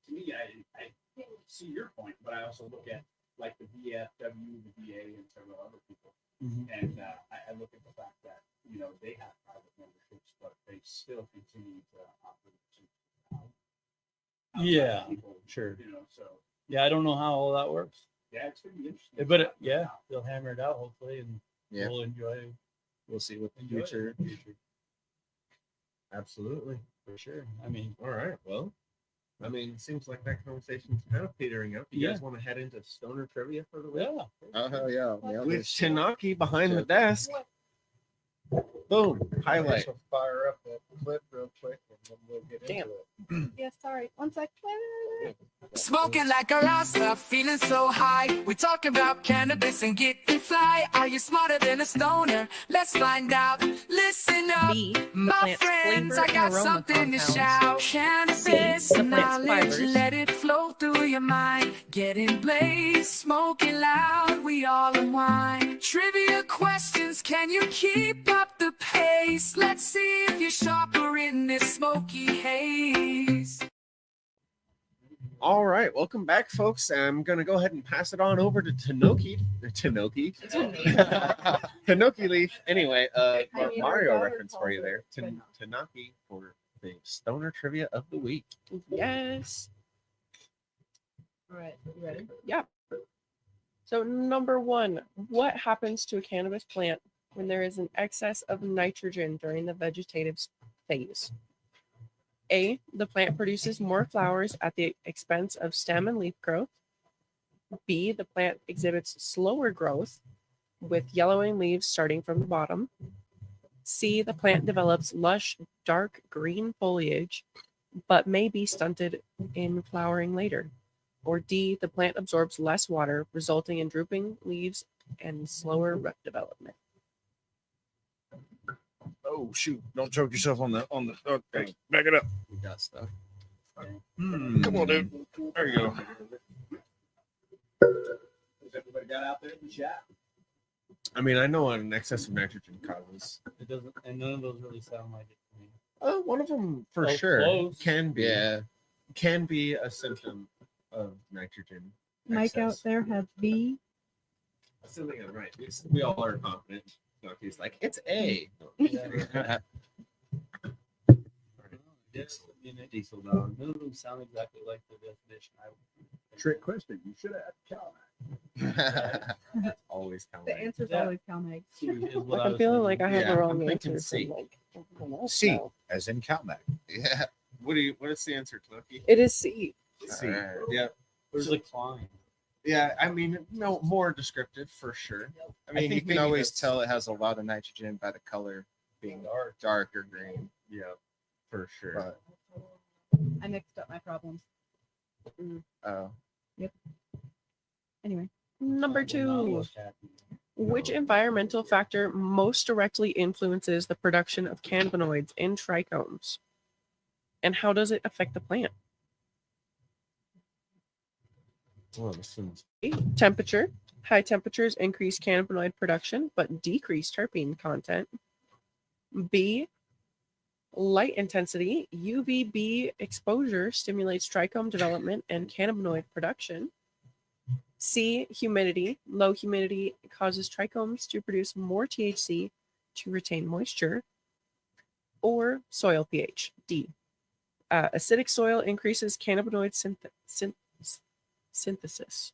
To me, I see your point, but I also look at like the VFW, the VA, and several other people, and I look at the fact that they have private memberships, but they still continue to offer. Yeah, people, sure. So Yeah, I don't know how all that works, yeah, it's gonna be interesting. but they'll hammer it out hopefully, and Yeah. we'll enjoy. We'll see what the Enjoy it. future. Absolutely. For sure. I mean, All right. Well, it seems like that conversation's kind of petering out. You guys want to head into stoner trivia for the week? yeah. Oh hell yeah! With Chinaki behind the desk. Boom. Highlight. Fire up that clip real quick, and then we'll get Damn. into it. Yeah, sorry. 1 sec. Smoking like a rasta, feeling so high. We talk about cannabis and getting fly. Are you smarter than a stoner? Let's find out. Listen up, B, the my plant's friends. flavor I and got aroma something to compounds. shout. Cannabis C, the plant's knowledge, fibers. let it flow through your mind. Getting blazed, smoking loud, we all unwind. Trivia questions, can you keep up the pace? Let's see if you're sharper in this smoky haze. All right, welcome back, folks. I'm gonna go ahead and pass it on over to Tanoki. Tanoki Leaf. Anyway, Mario reference for you there. Tanaki for the stoner trivia of the week. Yes. All right, you ready? Yeah. So number 1, what happens to a cannabis plant when there is an excess of nitrogen during the vegetative phase? A, the plant produces more flowers at the expense of stem and leaf growth. B, the plant exhibits slower growth with yellowing leaves starting from the bottom. C, the plant develops lush, dark green foliage, but may be stunted in flowering later. Or D, the plant absorbs less water, resulting in drooping leaves and slower root development. Oh shoot! Don't choke yourself on the. Okay, back it up. We got stuff. Come on, dude. There you go. Has everybody got out there in the chat? I know an excess of nitrogen causes. It doesn't, and none of those really sound like it to me. One of them for Oh, sure close. can be a symptom of nitrogen Mike out excess. there has B. Assuming I'm right. We all are confident. So he's like, it's A. Diesel dog. None of them sound exactly like the definition. Trick question. You should have had cow. Always count. The answer's Yeah. always cow eggs. Like, I'm feeling like I have Yeah, the wrong I'm thinking answer. C. From, like, everyone else C, now. as in CalMag. Yeah. What is the answer, Clucky? It is C. C. All right. Yeah. There's a climb. Yeah. I mean, no, more descriptive for sure. I mean, you think can maybe always that's- tell it has a lot of nitrogen by the color being dark or green. Yeah, for sure. But I mixed up my problems. oh, Anyway, Number 2. Which environmental factor most directly influences the production of cannabinoids in trichomes? And how does it affect the plant? Oh, this one's A, temperature. High temperatures increase cannabinoid production but decrease terpene content. B, light intensity. UVB exposure stimulates trichome development and cannabinoid production. C, humidity. Low humidity causes trichomes to produce more THC to retain moisture. Or soil pH. D, acidic soil increases cannabinoid synthesis.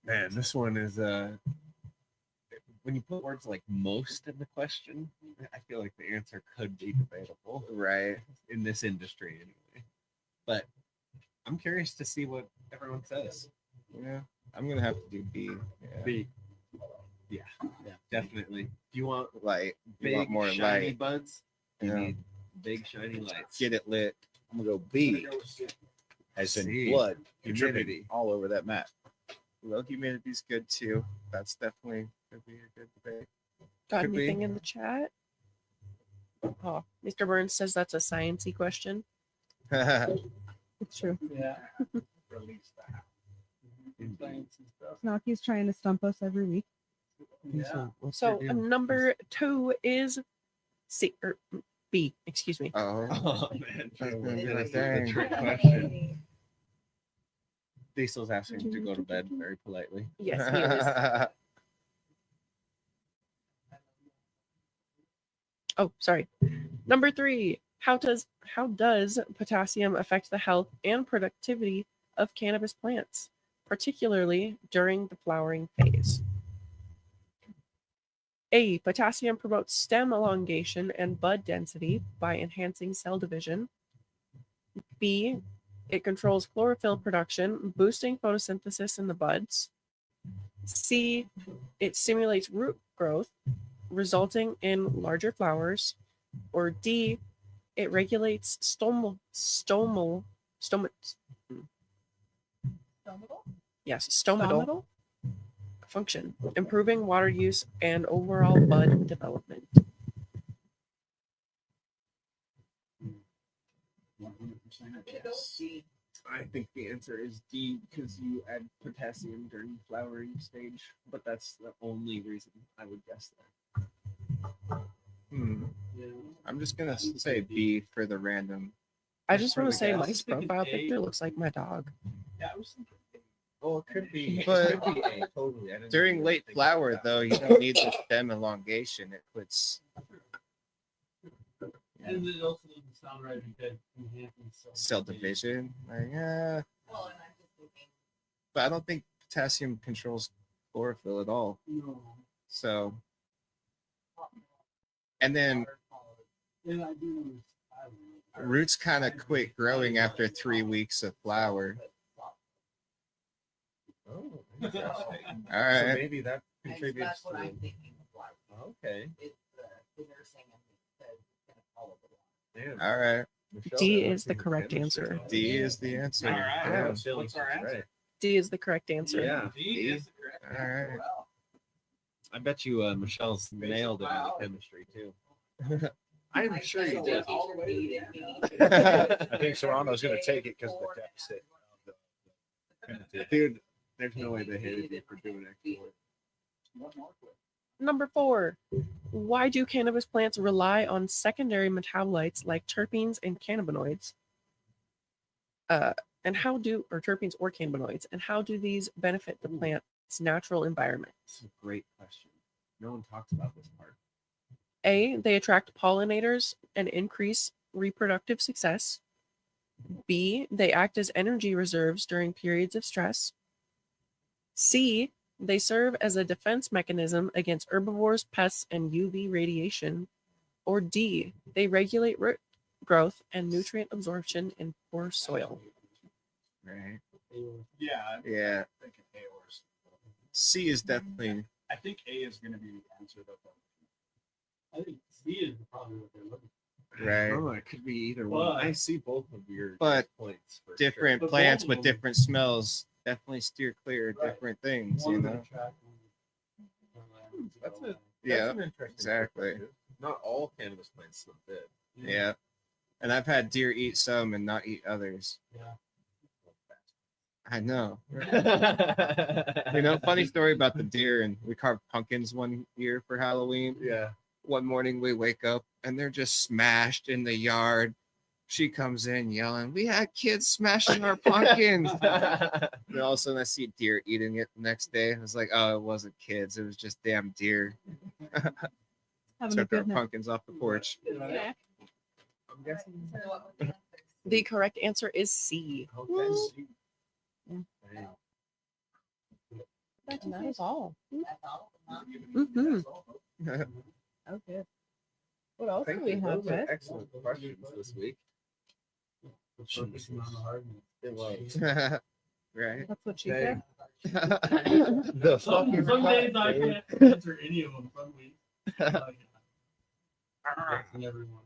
man. This one is when you put words like most in the question, I feel like the answer could be debatable right. in this industry anyway. But I'm curious to see what everyone says. Yeah. I'm gonna have to do B. Yeah. B. Yeah, definitely. Do you want Light. You big want more shiny light. buds? You Yeah. need big shiny lights. Get it lit. I'm gonna go B, as in C. blood. Humidity. Dripping all over that mat. Low humidity's good too. That's definitely could be a good debate. Got Could be. anything in the chat? Oh, Mr. Burns says that's a sciencey question. it's true. Yeah. Snocky's trying to stump us every week. Yeah. So number 2 is C or B. Excuse me. Oh, Oh man, That's gonna be That's like, a dang. trick question. Diesel's asking to go to bed very politely. Yes, he is. Oh, sorry. Number 3. How does potassium affect the health and productivity of cannabis plants, particularly during the flowering phase? A. Potassium promotes stem elongation and bud density by enhancing cell division. B. It controls chlorophyll production, boosting photosynthesis in the buds. C. It stimulates root growth, resulting in larger flowers. Or D. It regulates stomatal function, improving water use and overall bud development. 100% yes. I think the answer is D because you add potassium during the flowering stage, but that's the only reason I would guess that. I'm just gonna say B for the random. I just want to Just say for the Mike's guess. Thinking profile A. picture looks like my dog. Yeah, I was thinking. Oh, it could be. But- it could be A, totally. I didn't During even late think flower, about that. though, you don't need the stem elongation. It puts And it also doesn't sound right because enhancing cell division. Like, yeah. Well, and I'm just thinking, But I don't think potassium controls chlorophyll at all. No. So, and then Yeah, I do know. roots kind of quit growing after 3 weeks of flower. Oh, interesting. All So right. maybe that contributes that's what to. I'm thinking of like Okay. it's the nursing and it's gonna follow the law. Damn. All right. Michelle, D that is the must be correct chemistry. answer. D is the answer. All right. Yeah. What's our answer? Right. D is the correct answer. Yeah. D is the correct. All right. I bet you Michelle's nailed it in the chemistry too. I'm sure you did. I think Serrano's going to take it because of the deficit. Dude, there's no way they hated you for doing extra work. Number 4. Why do cannabis plants rely on secondary metabolites like terpenes and cannabinoids? And how do, or terpenes or cannabinoids, and how do these benefit the plant's natural environment? That's a great question. No one talks about this part. A, they attract pollinators and increase reproductive success. B, they act as energy reserves during periods of stress. C, they serve as a defense mechanism against herbivores, pests, and UV radiation. Or D, they regulate root growth and nutrient absorption in poor soil. Right. Yeah. Yeah. I think A or C. C is definitely. I think A is going to be the answer. I think C is probably what they're looking Right. Oh, it could be either one. But- I see both of your But points. For Different But plants both of with them- different smells definitely steer clear of Right. different things, One you of know? them attract, one of them That's don't. it. Yeah, That's an interesting exactly. perspective. Not all cannabis plants smell good. Yeah. And I've had deer eat some and not eat others. Yeah. I know. You know, funny story about the deer, and we carved pumpkins one year for Halloween. Yeah. One morning we wake up and they're just smashed in the yard. She comes in yelling, "We had kids smashing our pumpkins." And all of a sudden I see deer eating it the next day. I was like, oh, it wasn't kids, it was just damn deer. Having a Took our good night. pumpkins off the porch. Yeah. I'm guessing. So what was the answer? The correct answer is C. Okay. And that is all. That's all. Huh? Mhm. Okay. What else do Thank we you. have, Those are Ted? excellent questions this week. Focusing on the hardness. It was. Right. That's what she Dang. said. The Some fucking days I dude. can't answer any of them. Some weeks. And everyone.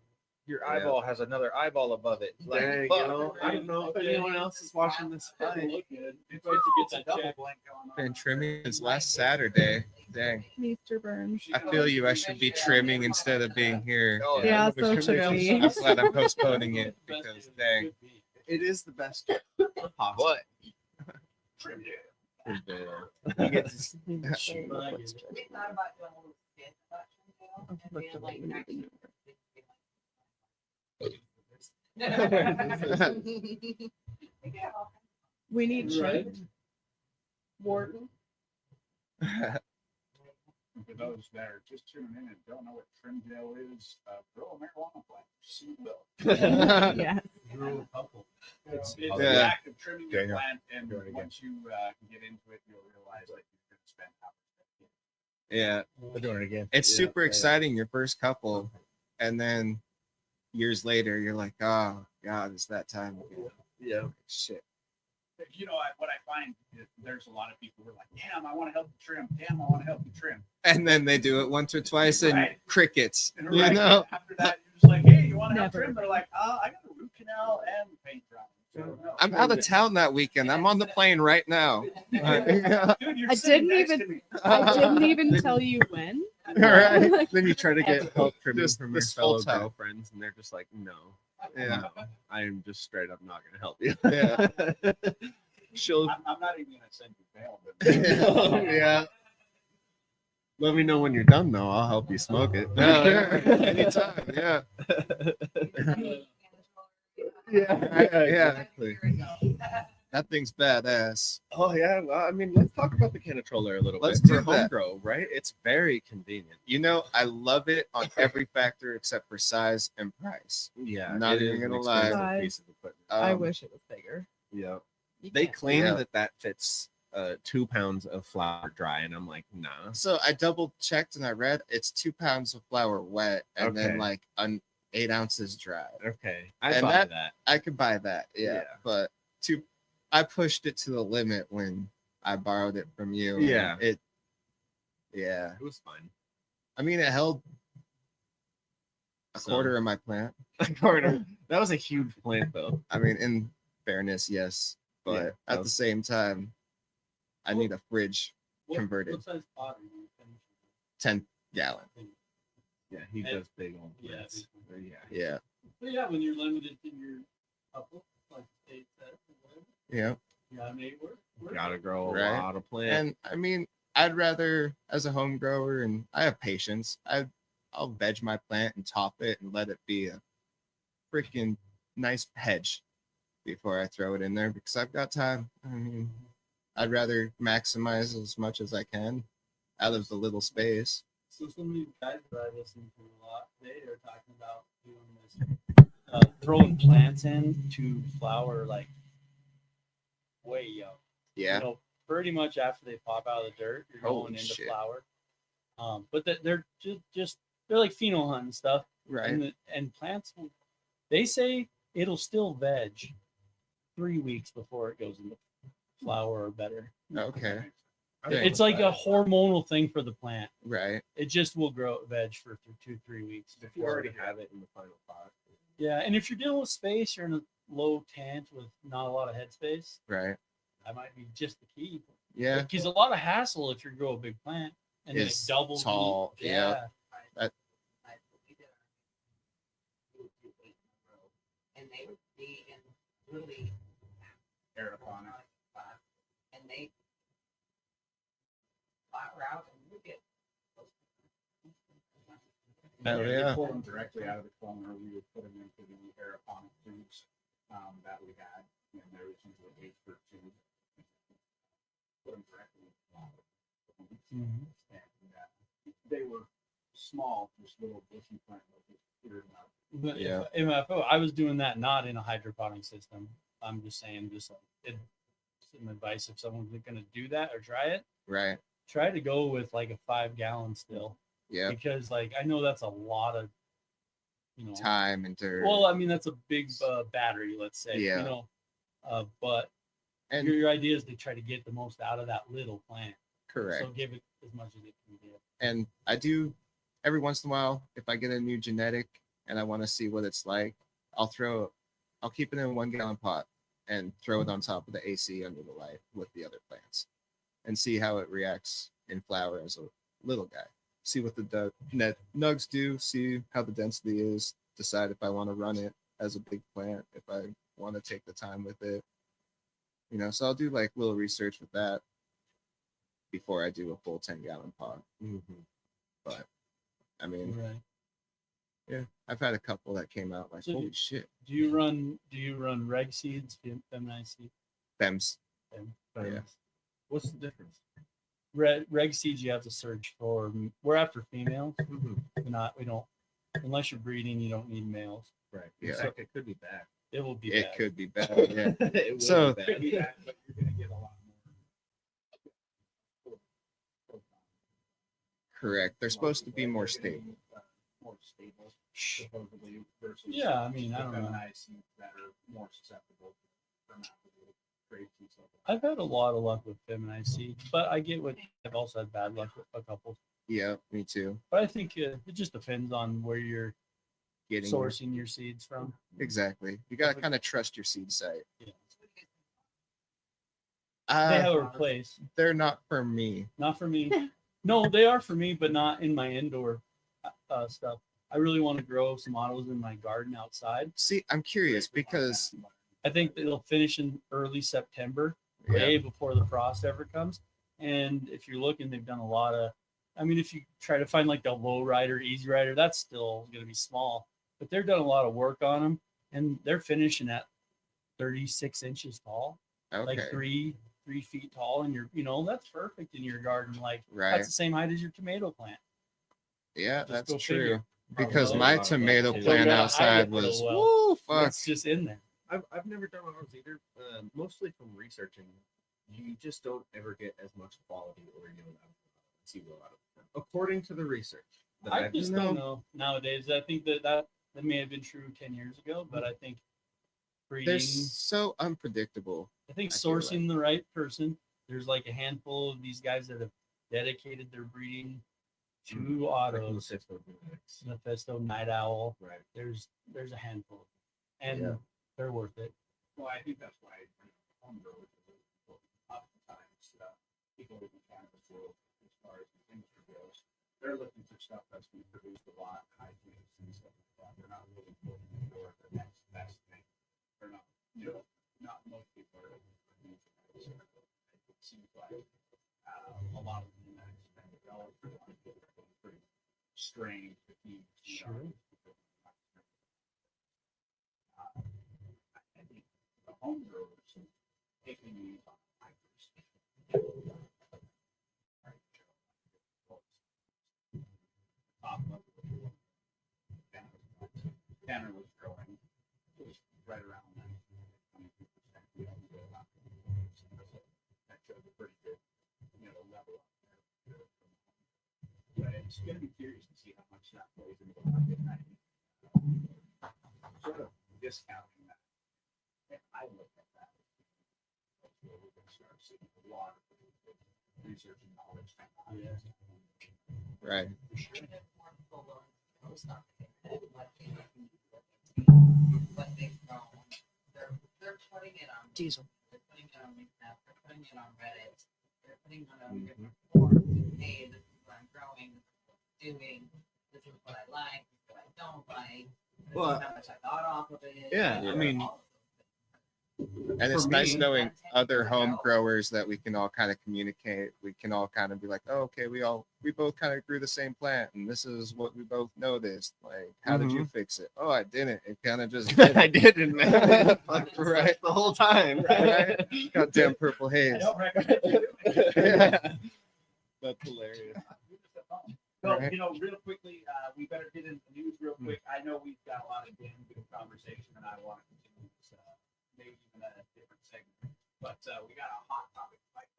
Your eyeball has another eyeball above it. Like, There you fuck. go. I don't know if anyone else is watching this fight. Look good. It's good to get that check. Been trimming since last Saturday. Dang. Mr. Burns. I feel you. I should be trimming instead of being here. Oh, Yeah, the so should commission- we. I'm glad I'm postponing it because dang. It is the best possible. What? You get to Shoot. We thought about doing a little skit about Trinidad and being like actually. We need Right. Shane. Warden. For those that are just tuning in and don't know what Trimdale is, grow a marijuana plant. See Bill. Yeah. Grow a couple. It's Yeah. the act of trimming your Daniel. plant, and Do it again. once you can get into it, you'll realize that you're going to spend hours. Yeah. We're doing it again. It's Yeah, super yeah. exciting your first couple, and then years later you're like, oh God, it's that time again. Yeah. Shit. You know, what I find is there's a lot of people who are like, damn, I want to help you trim. Damn, I want to help you trim. And then they do it once or twice and Right. crickets. And You right know? after that, you're just like, hey, you want to help Never. trim? They're like, I got a root canal and paint drying. So, no. I'm out of town that weekend. I'm on the plane right now. Dude, you're I sitting didn't next to even- me. I didn't even tell you when. All right. Then you try to get help trimming Just from your this fellow full time. girlfriends, and they're just like, no. Yeah. No, I am just straight up not going to help you. Yeah. She'll. I'm not even going to send you bail. But Yeah. Let me know when you're done, though. I'll help you smoke it. Anytime. Yeah. Yeah. Exactly. That thing's badass. Oh yeah, well, I mean, let's talk about the Canatroller a little Let's bit. do For that. Homegrown, right? It's very convenient. You know, I love it on every factor except for size and price. Yeah, Not it even is an gonna lie. expensive piece of equipment. I Um, wish it was bigger. Yeah, You they can't- claim Yeah. that fits 2 pounds of flour dry, and I'm like, nah. So I double checked and I read it's 2 pounds of flour wet and Okay. then like 8 ounces dry. Okay, I And buy that. I could buy that, yeah. Yeah. But I pushed it to the limit when I borrowed it from you. and Yeah. Yeah. It was fine. I mean, it held a So- quarter of my plant. That was a huge plant, though. I mean, in fairness, yes, but Yeah, that at the was- same time, I need a fridge What- converted. What size pot are you finishing? 10-gallon. Yeah, he And- does big old Yeah. plants. Yeah. Yeah. But yeah, when you're limited to your couple, like 8 sets or whatever, Yeah. you gotta make it work. Gotta grow a Right. lot of plants. And I mean, I'd rather, as a home grower, and I have patience, I'll veg my plant and top it and let it be a freaking nice hedge. before I throw it in there because I've got time. I mean, I'd rather maximize as much as I can out of the little space. So some of these guys that I listen to a lot, they are talking about doing this, throwing plants in to flower like way young. Yeah. You know, pretty much after they pop out of the dirt, you're Holy going into shit. flower. But they're just they're like pheno hunting stuff, Right. And plants. They say it'll still veg 3 weeks before it goes into flower or better. Okay. It's like a hormonal thing for the plant. Right. It just will grow veg for 2-3 weeks. If you already have it in the final pot. Yeah, and if you're dealing with space, you're in a low tent with not a lot of headspace. Right. That might be just the key. Yeah. Because a lot of hassle if you grow a big plant and then it It's doubles. tall. Yeah. That, And they would be in really Aeroponic. and they flower out and you get Oh, We yeah. pull them directly out of the cloner. We would put them into the aeroponic tubes that we had, and there was usually 8 per tube. Put them directly in the flower. Mhm. And they were small, just little bushy plant. But Yeah. if I was doing that not in a hydroponic system, I'm just saying, some advice if someone's going to do that or try it, right. try to go with like a 5-gallon still. Yeah. Because like I know that's a lot of, Time and dirt. Well, I mean that's a big battery, let's say. Yeah. But and your idea is to try to get the most out of that little plant. correct. So give it as much as it can get. And I do every once in a while, if I get a new genetic and I want to see what it's like, I'll keep it in a 1-gallon pot and throw it on top of the AC under the light with the other plants and see how it reacts in flower as a little guy. See what the nugs do, see how the density is, decide if I want to run it as a big plant, if I want to take the time with it. So I'll do like little research with that before I do a full 10-gallon pot. Mm-hmm. But I mean, Right. yeah, I've had a couple that came out like, So holy shit. Do you run reg seeds, feminized seeds? Fems. Yeah. What's the difference? Reg seeds you have to search for. We're after females. Mm-hmm. We don't unless you're breeding, you don't need males. Right. Yeah. So it could be bad. It will be It bad. could be bad. Yeah. It would So- be Could be bad. that, but you're going to get a lot more. Correct. They're supposed to be more stable. More stable, supposedly, versus Yeah, I mean, I don't know. feminized seeds that are more susceptible to fermentable traits and stuff. I've had a lot of luck with feminized seeds, but I get what I've also had bad luck with a couple. Yeah, me too. But I think it just depends on where you're Getting sourcing your seeds from. exactly. You gotta kind of trust your seed site. Yeah. They have a place. They're not for me. Not for me. No, they are for me, but not in my indoor stuff. I really want to grow some autos in my garden outside. See, I'm curious because I think it'll finish in early September, yeah, way before the frost ever comes. And if you're looking, they've done a lot of. I mean, if you try to find like the low rider, easy rider, that's still going to be small. But they've done a lot of work on them, and they're finishing at 36 inches tall, okay, like 3 feet tall, and that's perfect in your garden. Like right. that's the same height as your tomato plant. Yeah, Just that's go true. figure. Because Probably my a lot of that tomato too. plant Don't gotta hide outside it real was well. woo fuck. It's just in there. I've never done ours either. Mostly from researching, you just don't ever get as much quality or yield out of zero out of them, according to the research. that I I've just done. don't know nowadays. I think that may have been true 10 years ago, but I think breeding. They're so unpredictable. I think I feel sourcing the right person. There's like a handful of these guys that have dedicated their breeding to autos. Mephisto, Night Owl. Right. There's a handful, and Yeah. they're worth it. Well, I think that's why homegrown is oftentimes people in the cannabis world, as far as the industry goes, they're looking for stuff that's been produced a lot, high THC and stuff like that. They're not really looking for the next best thing. They're not, not most people are looking for things. It seems like a lot of the United States developers are pretty strange to keep. I think the homegrowers taking these on Tanner was growing, it was right around that 22%. That shows a pretty good, level up there. But it's going to be curious to see how much that plays into the market. Sort of discounting that. And I look at that. We're going to start seeing a lot of research and knowledge. Right. What they've grown. They're putting it on Diesel. They're putting it on McNabb. They're putting it on Reddit. They're putting it on different forums. Hey, this is what I'm growing. This is what I'm doing. This is what I like. This is what I don't like. This is Well, how much I got off of it. yeah, I mean, all of And it's For nice me- knowing other home growers that we can all kind of communicate. We can all kind of be like, oh, okay, we both kind of grew the same plant, and this is what we both noticed. Like, how did you fix it? Oh, I didn't. It kind of just did I it. didn't, man. Right. The whole time. Right? Goddamn purple I haze. don't recommend you doing it. Yeah. That's hilarious. So, Right. real quickly, we better get into the news real quick. I know we've got a lot of damn good conversation, and I want to continue this, maybe even at a different segment. But we got a hot topic fight.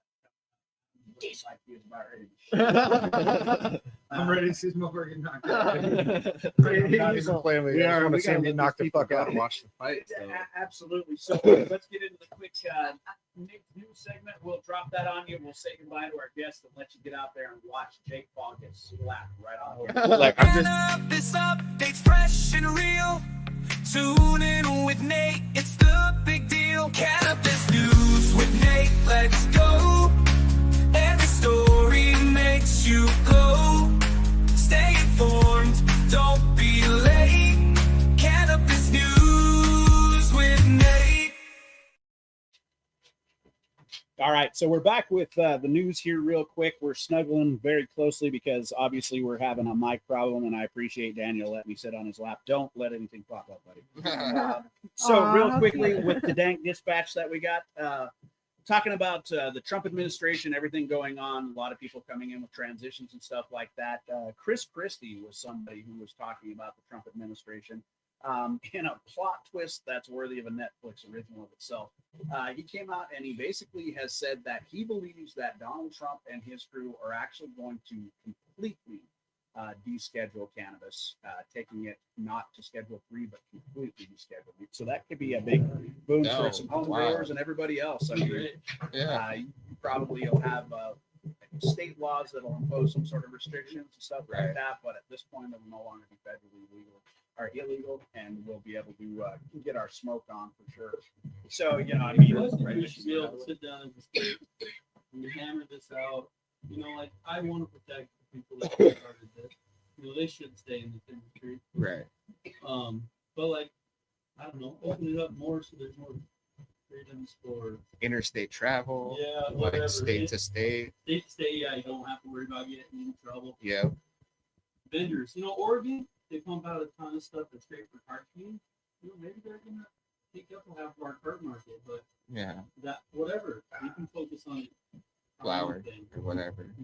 Like he is about ready. I'm ready to see some more get knocked out. He's playing with We you. I are- want we to see him gotta get let knocked the these fuck people out and go. watch the fight. So. Absolutely. So let's get into the quick news segment. We'll drop that on you. We'll say goodbye to our guests and let you get out there and watch Jake Paul get slapped right on camera. Like, I'm just This update's fresh and real. Tune in with Nate, it's the big deal. Cannabis news with Nate, let's go. Every story makes you glow. Stay informed, don't be late. Cannabis news with Nate. All right, so we're back with the news here real quick. We're snuggling very closely because obviously we're having a mic problem, and I appreciate Daniel letting me sit on his lap. Don't let anything pop up, buddy. So Aw, real how quickly cute. with the dank dispatch that we got, talking about the Trump administration, everything going on, a lot of people coming in with transitions and stuff like that. Chris Christie was somebody who was talking about the Trump administration. In a plot twist that's worthy of a Netflix original of itself. He came out and he basically has said that he believes that Donald Trump and his crew are actually going to completely deschedule cannabis, taking it not to Schedule 3, but completely deschedule it. So that could be a big boon for some home growers and everybody else. I mean, yeah. you probably will have state laws that'll impose some sort of restrictions and stuff like Right. that, but at this point, it will no longer be federally legal or illegal, and we'll be able to get our smoke on for sure. So, I mean, We should be able to sit down and just and hammer this out. Like I want to protect the people that started this. They should stay in this industry. Right. But like, I don't know, open it up more so there's more freedoms for Interstate travel. whatever. Like state to state. State to state, you don't have to worry about getting in trouble. Yeah. Vendors, Oregon, they pump out a ton of stuff that's great for cart feeding. Maybe they're gonna take up half of our cart market, but Yeah. that whatever, we can focus on Flour thing. or whatever.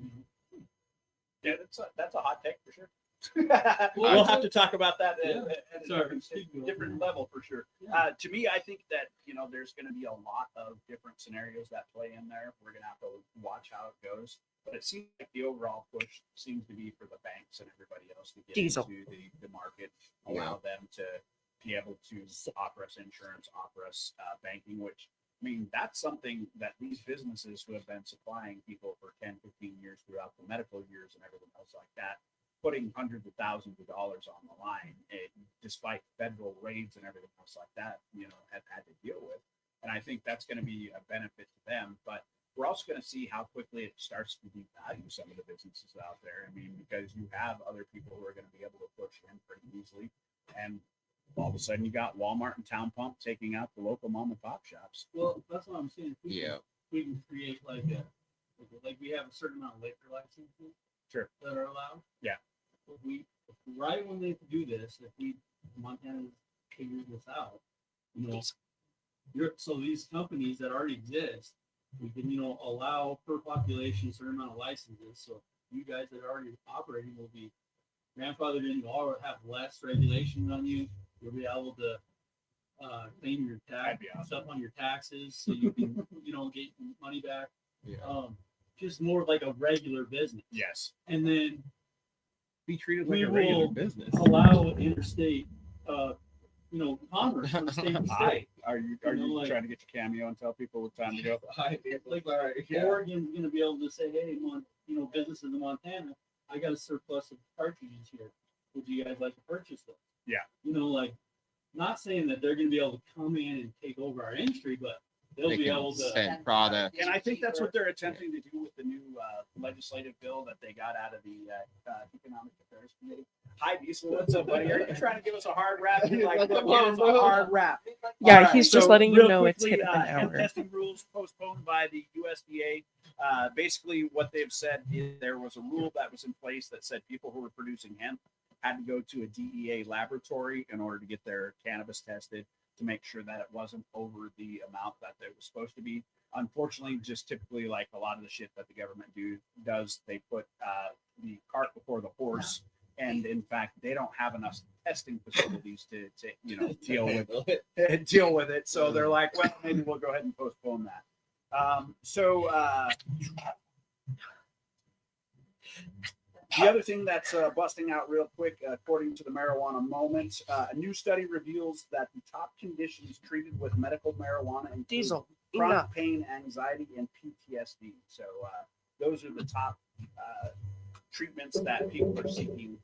yeah, that's a hot take for sure. Well, We'll have to talk about that Yeah. at a Sorry. different level for sure. Yeah. To me, I think that there's going to be a lot of different scenarios that play in there. We're going to have to watch how it goes. But it seems like the overall push seems to be for the banks and everybody else to get Diesel. into the market, allow them to be able to offer us insurance, offer us banking, which, I mean, that's something that these businesses who have been supplying people for 10, 15 years throughout the medical years and everything else like that, putting hundreds of thousands of dollars on the line, despite federal raids and everything else like that, have had to deal with. And I think that's going to be a benefit to them. But we're also going to see how quickly it starts to devalue some of the businesses out there. I mean, because you have other people who are going to be able to push in pretty easily. And all of a sudden you got Walmart and Town Pump taking out the local mom and pop shops. Well, that's what I'm saying. Yeah. We can create like we have a certain amount of liquor licenses Sure. that are allowed. Yeah. If right when they do this, if Montana figures this out, So these companies that already exist, we can, allow per population a certain amount of licenses. So you guys that are already operating will be grandfathered in. You'll have less regulations on you. You'll be able to claim your stuff on your taxes, so you can, get your money back. Yeah. Just more like a regular business. Yes. And then Be treated like we a regular will business. allow interstate, commerce from state to state. Are you like- trying to get your cameo and tell people what time to go? Like Oregon's going to be able to say, hey, businesses in Montana, I got a surplus of cartridges here. Would you guys like to purchase them? Yeah. Not saying that they're going to be able to come in and take over our industry, but they'll They be can able to. send product. And I think that's what they're attempting to do with the new legislative bill that they got out of the Economic Affairs Committee. Hi, Diesel. What's up, buddy? Are you trying to give us a hard rap? You're like, give us a hard rap. Yeah, All right, he's just so letting you real know it's quickly, hit an hemp hour. testing rules postponed by the USDA. Basically, what they've said is there was a rule that was in place that said people who were producing hemp had to go to a DEA laboratory in order to get their cannabis tested to make sure that it wasn't over the amount that it was supposed to be. Unfortunately, just typically like a lot of the shit that the government does, they put the cart before the horse. And in fact, they don't have enough testing facilities to deal with it. So they're like, well, maybe we'll go ahead and postpone that. The other thing that's busting out real quick, according to the Marijuana Moment, a new study reveals that the top conditions treated with medical marijuana include Diesel. chronic Enough. pain, anxiety, and PTSD. So those are the top treatments that people are seeking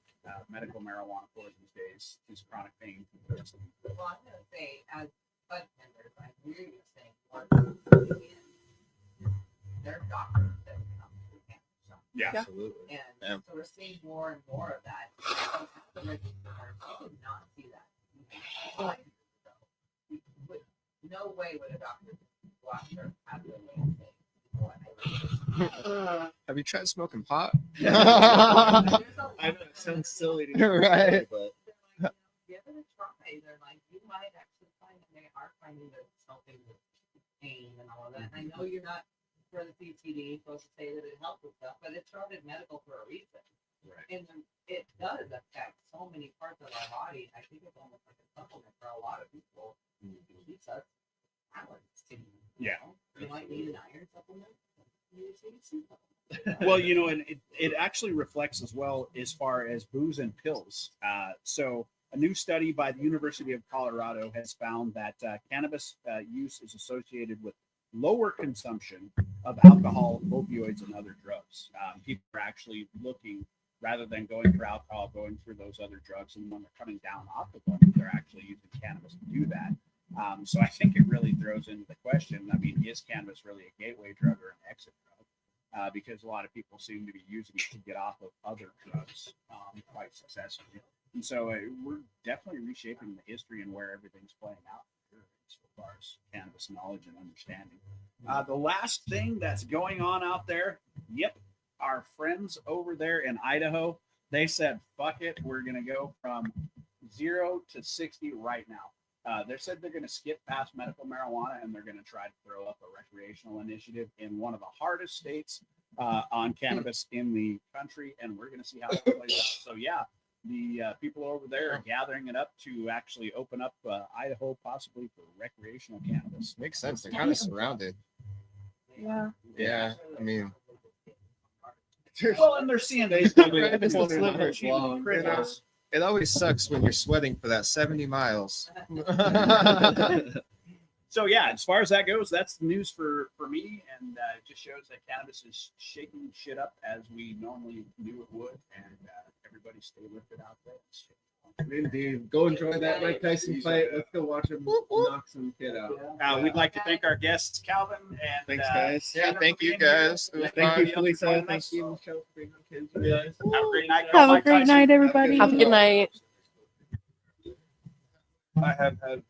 medical marijuana for these days: is chronic pain, PTSD. Well, I'm going to say, as bud tenders, I hear you saying, they're doctors that come to the cannabis shop. Yeah. Absolutely. And Yeah. so we're seeing more and more of that. So at the register, you did not see that 5 years ago. No way would a doctor go out there and have their way and say, "Boy, Have you tried smoking pot? There's a lot I know it sounds silly to Right. but they're like, give it a try. They're like, you might actually find that they are finding that it's helping with pain and all of that. And I know you're not for the CTD supposed to say that it helps with stuff, but it's started medical for a reason. Right. And it does affect so many parts of our body. I think it's almost like a supplement for a lot of people. It keeps us balanced. Yeah. You might need an iron supplement. You need a C supplement. Well, and it actually reflects as well as far as booze and pills. So a new study by the University of Colorado has found that cannabis use is associated with lower consumption of alcohol, opioids, and other drugs. People are actually looking, rather than going for alcohol, going through those other drugs, and when they're coming down off of them, they're actually using cannabis to do that. So I think it really throws into the question, is cannabis really a gateway drug or an exit drug? Because a lot of people seem to be using it to get off of other drugs quite successfully. And so we're definitely reshaping the history and where everything's playing out as far as cannabis knowledge and understanding. The last thing that's going on out there, our friends over there in Idaho, they said, fuck it, we're going to go from 0 to 60 right now. They said they're going to skip past medical marijuana and they're going to try to throw up a recreational initiative in one of the hardest states on cannabis in the country, and we're going to see how that plays out. So the people over there are gathering it up to actually open up Idaho possibly for recreational cannabis. Makes sense. They're kind of surrounded. Yeah. Yeah. I mean, Well, and they're seeing these it always sucks when you're sweating for that 70 miles. So as far as that goes, that's the news for me, and it just shows that cannabis is shaking shit up as we normally knew it would, and everybody stay lifted out there. Indeed. Go enjoy that Mike Tyson fight. Let's go watch him knock some kid out. We'd like to thank our guests, Calvin, and Thanks, guys. Yeah, Tanner, thank for you being here. guys. It was Thank fun. you, Felisa. Joining Thank us. you, Michelle, for being on kids. You guys. Have a great night. Have a Mike great Tyson. night, everybody. Have a good night. I have had